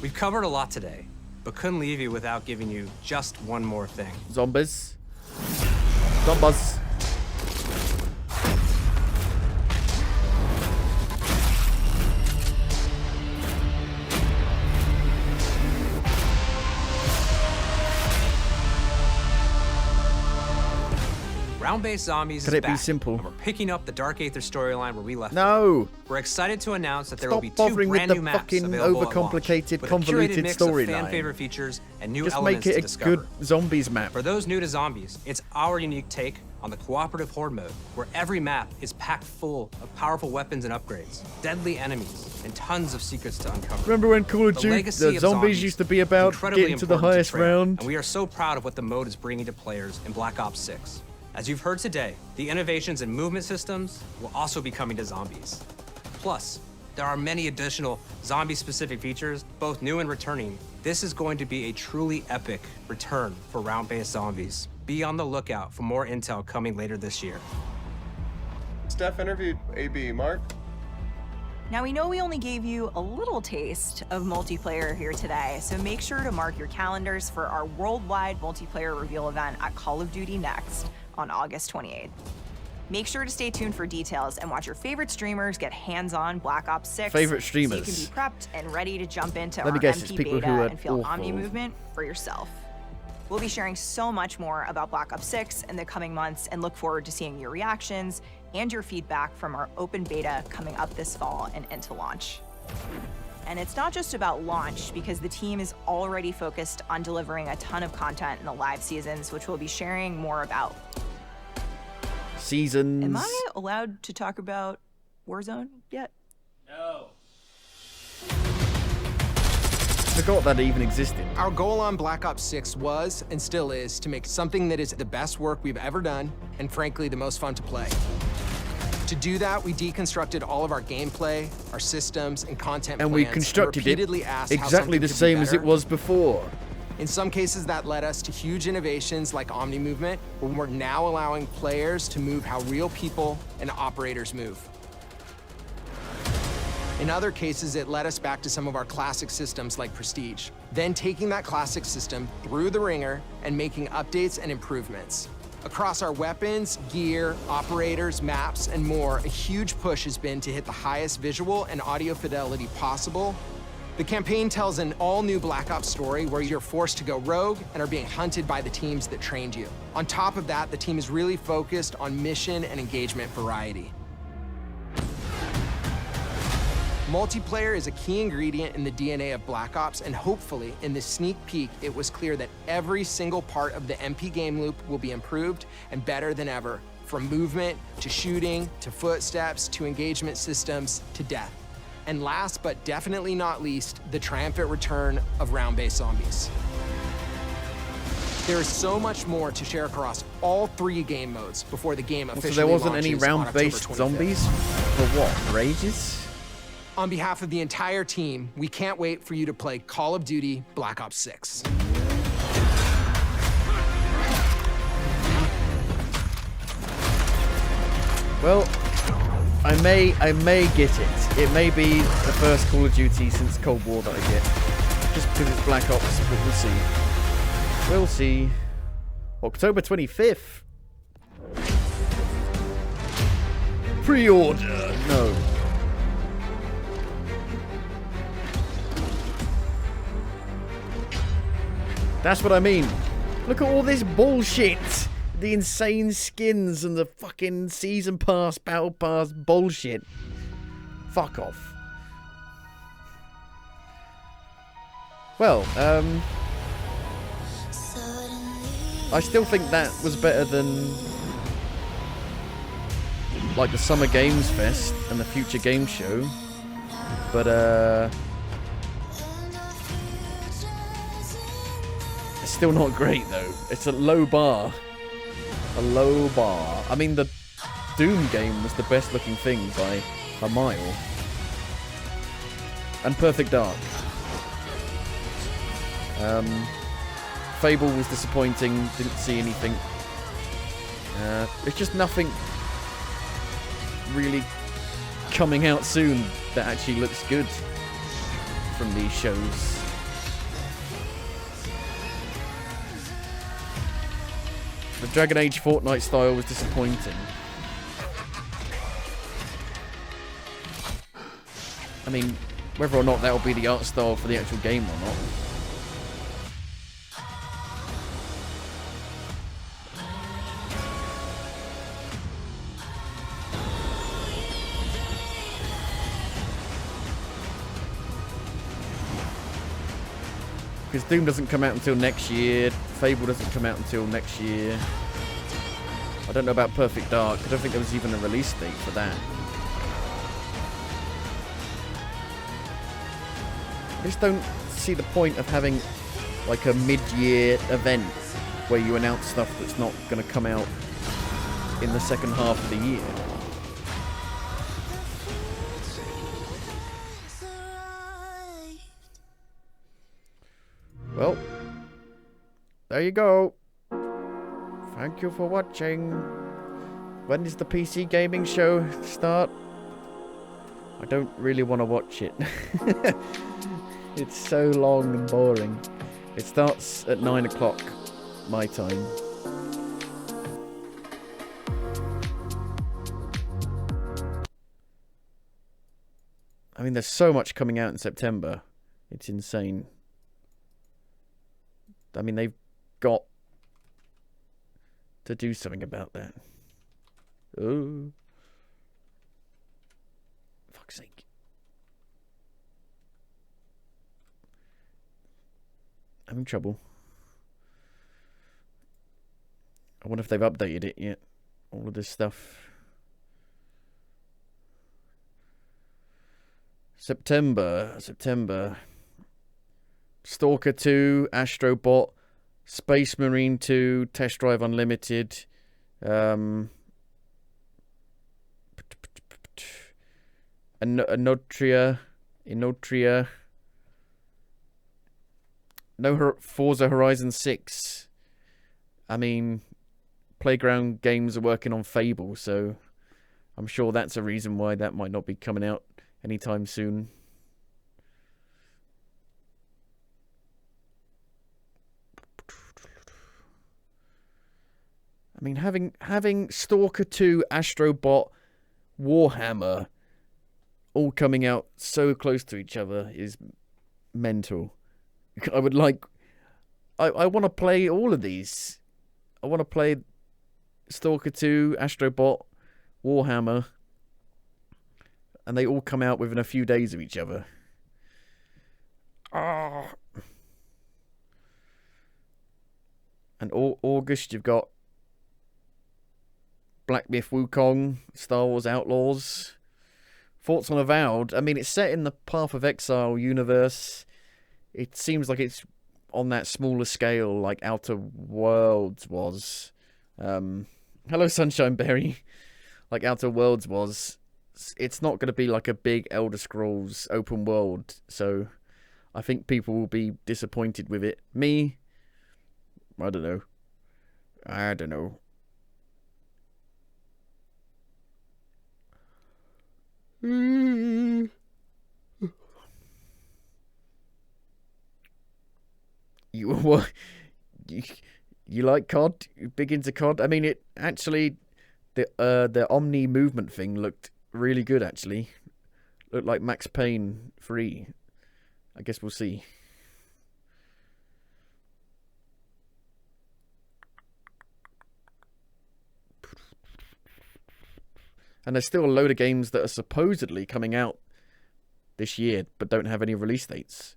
We've covered a lot today, but couldn't leave you without giving you just one more thing. Zombies. Zombies. Round-based zombies Could is it be back, simple? and we're picking up the Dark Aether storyline where we left No. it. We're excited to announce that there Stop will be 2 bothering with brand the new maps fucking available at launch, overcomplicated, with convoluted a curated mix of storyline. fan-favorite features and new Just elements make to it a discover. good zombies map. For those new to zombies, it's our unique take on the cooperative horde mode, where every map is packed full of powerful weapons and upgrades, deadly enemies, and tons of secrets to uncover. Remember when Call of The Duty, legacy the of zombies used to be is about incredibly getting to the important highest Treyarch, round? And we are so proud of what the mode is bringing to players in Black Ops 6. As you've heard today, the innovations in movement systems will also be coming to zombies. Plus, There are many additional zombie-specific features, both new and returning. This is going to be a truly epic return for round-based zombies. Be on the lookout for more intel coming later this year. Steph interviewed AB. Mark? Now, we know we only gave you a little taste of multiplayer here today, so make sure to mark your calendars for our worldwide multiplayer reveal event at Call of Duty Next on August 28th. Make sure to stay tuned for details and watch your favorite streamers get hands-on Black Ops 6. Favorite streamers. So you can be prepped and ready to jump into Let our me guess, it's MP people beta who are and feel awful. Omni movement for yourself. We'll be sharing so much more about Black Ops 6 in the coming months and look forward to seeing your reactions and your feedback from our open beta coming up this fall and into launch. And it's not just about launch, because the team is already focused on delivering a ton of content in the live seasons, which we'll be sharing more about. Seasons. Am I allowed to talk about Warzone yet? No. Forgot that even existed. Our goal on Black Ops 6 was, and still is, to make something that is the best work we've ever done, and frankly, the most fun to play. To do that, we deconstructed all of our gameplay, our systems, and content And plans, we constructed it repeatedly asked how exactly something the could be same as it better. was before. In some cases, that led us to huge innovations like Omni Movement, where we're now allowing players to move how real people and operators move. In other cases, it led us back to some of our classic systems like Prestige, then taking that classic system through the ringer and making updates and improvements. Across our weapons, gear, operators, maps, and more, a huge push has been to hit the highest visual and audio fidelity possible. The campaign tells an all-new Black Ops story where you're forced to go rogue and are being hunted by the teams that trained you. On top of that, the team is really focused on mission and engagement variety. Multiplayer is a key ingredient in the DNA of Black Ops, and hopefully, in this sneak peek, it was clear that every single part of the MP game loop will be improved and better than ever, from movement, to shooting, to footsteps, to engagement systems, to death. And last but definitely not least, the triumphant return of round-based zombies. There is so much more to share across all 3 game modes before the game officially So there wasn't any launches on round-based October 25th. zombies? For what? For ages? On behalf of the entire team, we can't wait for you to play Call of Duty Black Ops 6. Well, I may get it. It may be the first Call of Duty since Cold War that I get. Just because it's Black Ops, but we'll see. We'll see. October 25th. Pre-order. No. That's what I mean. Look at all this bullshit. The insane skins and the fucking season pass, battle pass bullshit. Fuck off. Well, I still think that was better than like the Summer Games Fest and the Future Game Show. But it's still not great though. It's a low bar. A low bar. I mean, the Doom game was the best looking thing by a mile. And Perfect Dark. Fable was disappointing. Didn't see anything. It's just nothing really coming out soon that actually looks good from these shows. The Dragon Age Fortnite style was disappointing. I mean, whether or not that will be the art style for the actual game or not. Because Doom doesn't come out until next year, Fable doesn't come out until next year. I don't know about Perfect Dark, I don't think there was even a release date for that. I just don't see the point of having like a mid-year event where you announce stuff that's not going to come out in the second half of the year. Well, there you go. Thank you for watching. When does the PC gaming show start? I don't really want to watch it. It's so long and boring. It starts at 9 o'clock my time. I mean, there's so much coming out in September. It's insane. I mean, they've got to do something about that. Oh. Fuck's sake. Having trouble. I wonder if they've updated it yet. All of this stuff. September. Stalker 2, Astrobot, Space Marine 2, Test Drive Unlimited, Inotria, no Forza Horizon 6. I mean, Playground Games are working on Fable, so I'm sure that's a reason why that might not be coming out anytime soon. I mean, having Stalker 2, Astrobot, Warhammer all coming out so close to each other is mental. I would like... I want to play all of these. I want to play Stalker 2, Astrobot, Warhammer, and they all come out within a few days of each other. Ah. And August, you've got Black Myth Wukong, Star Wars Outlaws, Thoughts on Avowed. I mean, it's set in the Path of Exile universe. It seems like it's on that smaller scale like Outer Worlds was. Hello, Sunshine Berry. Like Outer Worlds was. It's not going to be like a big Elder Scrolls open world, so I think people will be disappointed with it. Me, I don't know. You what? You like COD? You big into COD? I mean, it actually the Omni movement thing looked really good. Actually, looked like Max Payne 3. I guess we'll see. And there's still a load of games that are supposedly coming out this year, but don't have any release dates.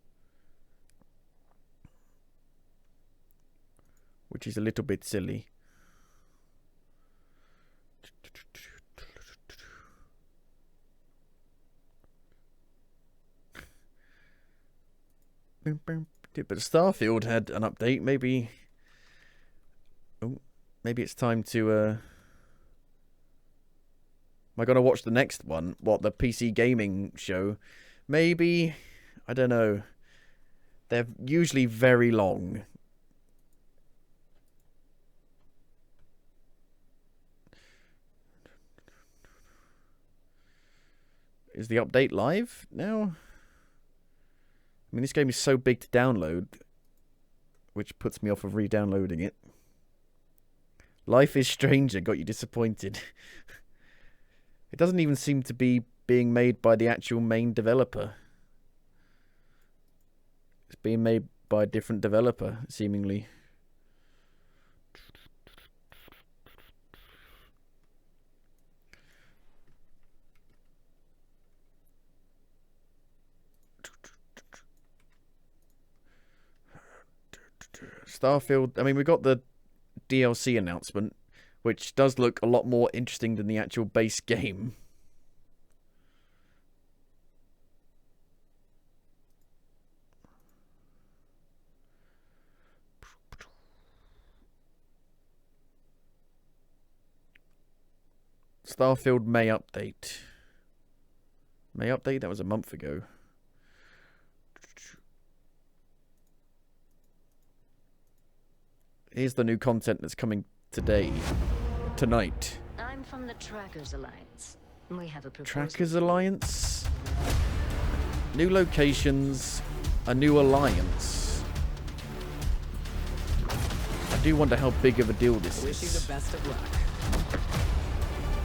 Which is a little bit silly. But Starfield had an update. Maybe it's time to... Am I going to watch the next one? What, the PC gaming show? Maybe. I don't know. They're usually very long. Is the update live now? I mean, this game is so big to download, which puts me off of re-downloading it. Life is Stranger got you disappointed. It doesn't even seem to be being made by the actual main developer. It's being made by a different developer, seemingly. Starfield, I mean, we got the DLC announcement, which does look a lot more interesting than the actual base game. Starfield May update. May update? That was a month ago. here's the new content that's coming tonight. I'm from the Trackers Alliance. We have a proposal. Trackers Alliance? New locations, a new alliance. I do wonder how big of a deal this Wish you is. the best of luck.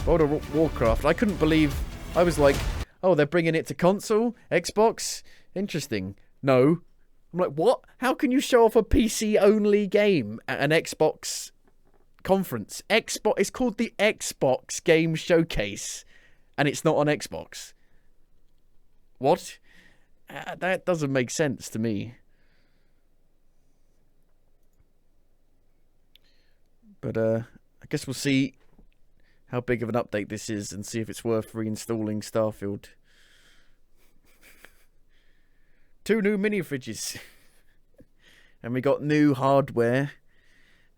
World of Warcraft. I couldn't believe... I was like, oh, they're bringing it to console? Xbox? Interesting. No. I'm like, what? How can you show off a PC-only game at an Xbox conference? It's called the Xbox Game Showcase, and it's not on Xbox. What? That doesn't make sense to me. But I guess we'll see how big of an update this is and see if it's worth reinstalling Starfield. 2 new mini fridges. And we got new hardware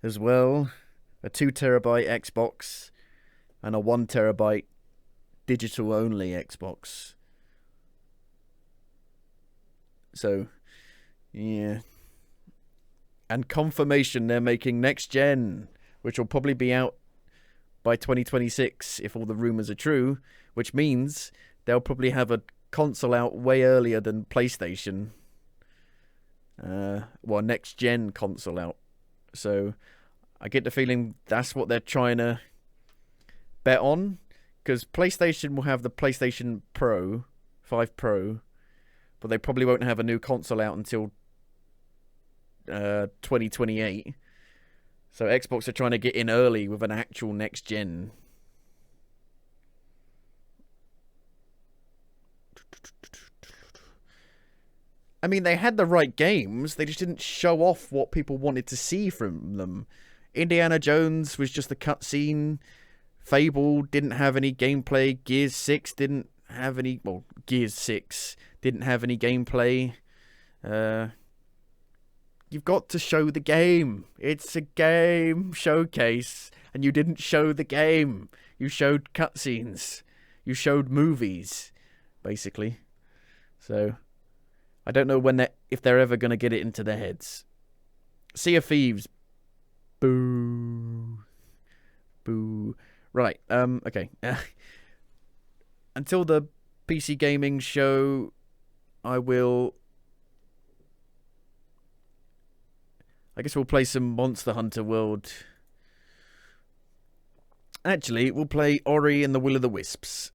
as well. A 2 terabyte Xbox and a 1 terabyte digital only Xbox. So, yeah. And confirmation they're making next gen, which will probably be out by 2026 if all the rumors are true, which means they'll probably have a console out way earlier than PlayStation. Well, next gen console out. So I get the feeling that's what they're trying to bet on, because PlayStation will have the PlayStation Pro 5 Pro, but they probably won't have a new console out until 2028. So Xbox are trying to get in early with an actual next gen. I mean, they had the right games. They just didn't show off what people wanted to see from them. Indiana Jones was just a cutscene. Fable didn't have any gameplay. Gears 6 didn't have any... Well, Gears 6 didn't have any gameplay. You've got to show the game. It's a game showcase. And you didn't show the game. You showed cutscenes. You showed movies, basically. So... I don't know if they're ever going to get it into their heads. Sea of Thieves. Boo. Boo. Right, okay. Until the PC gaming show, I guess we'll play some Monster Hunter World. Actually, we'll play Ori and the Will of the Wisps.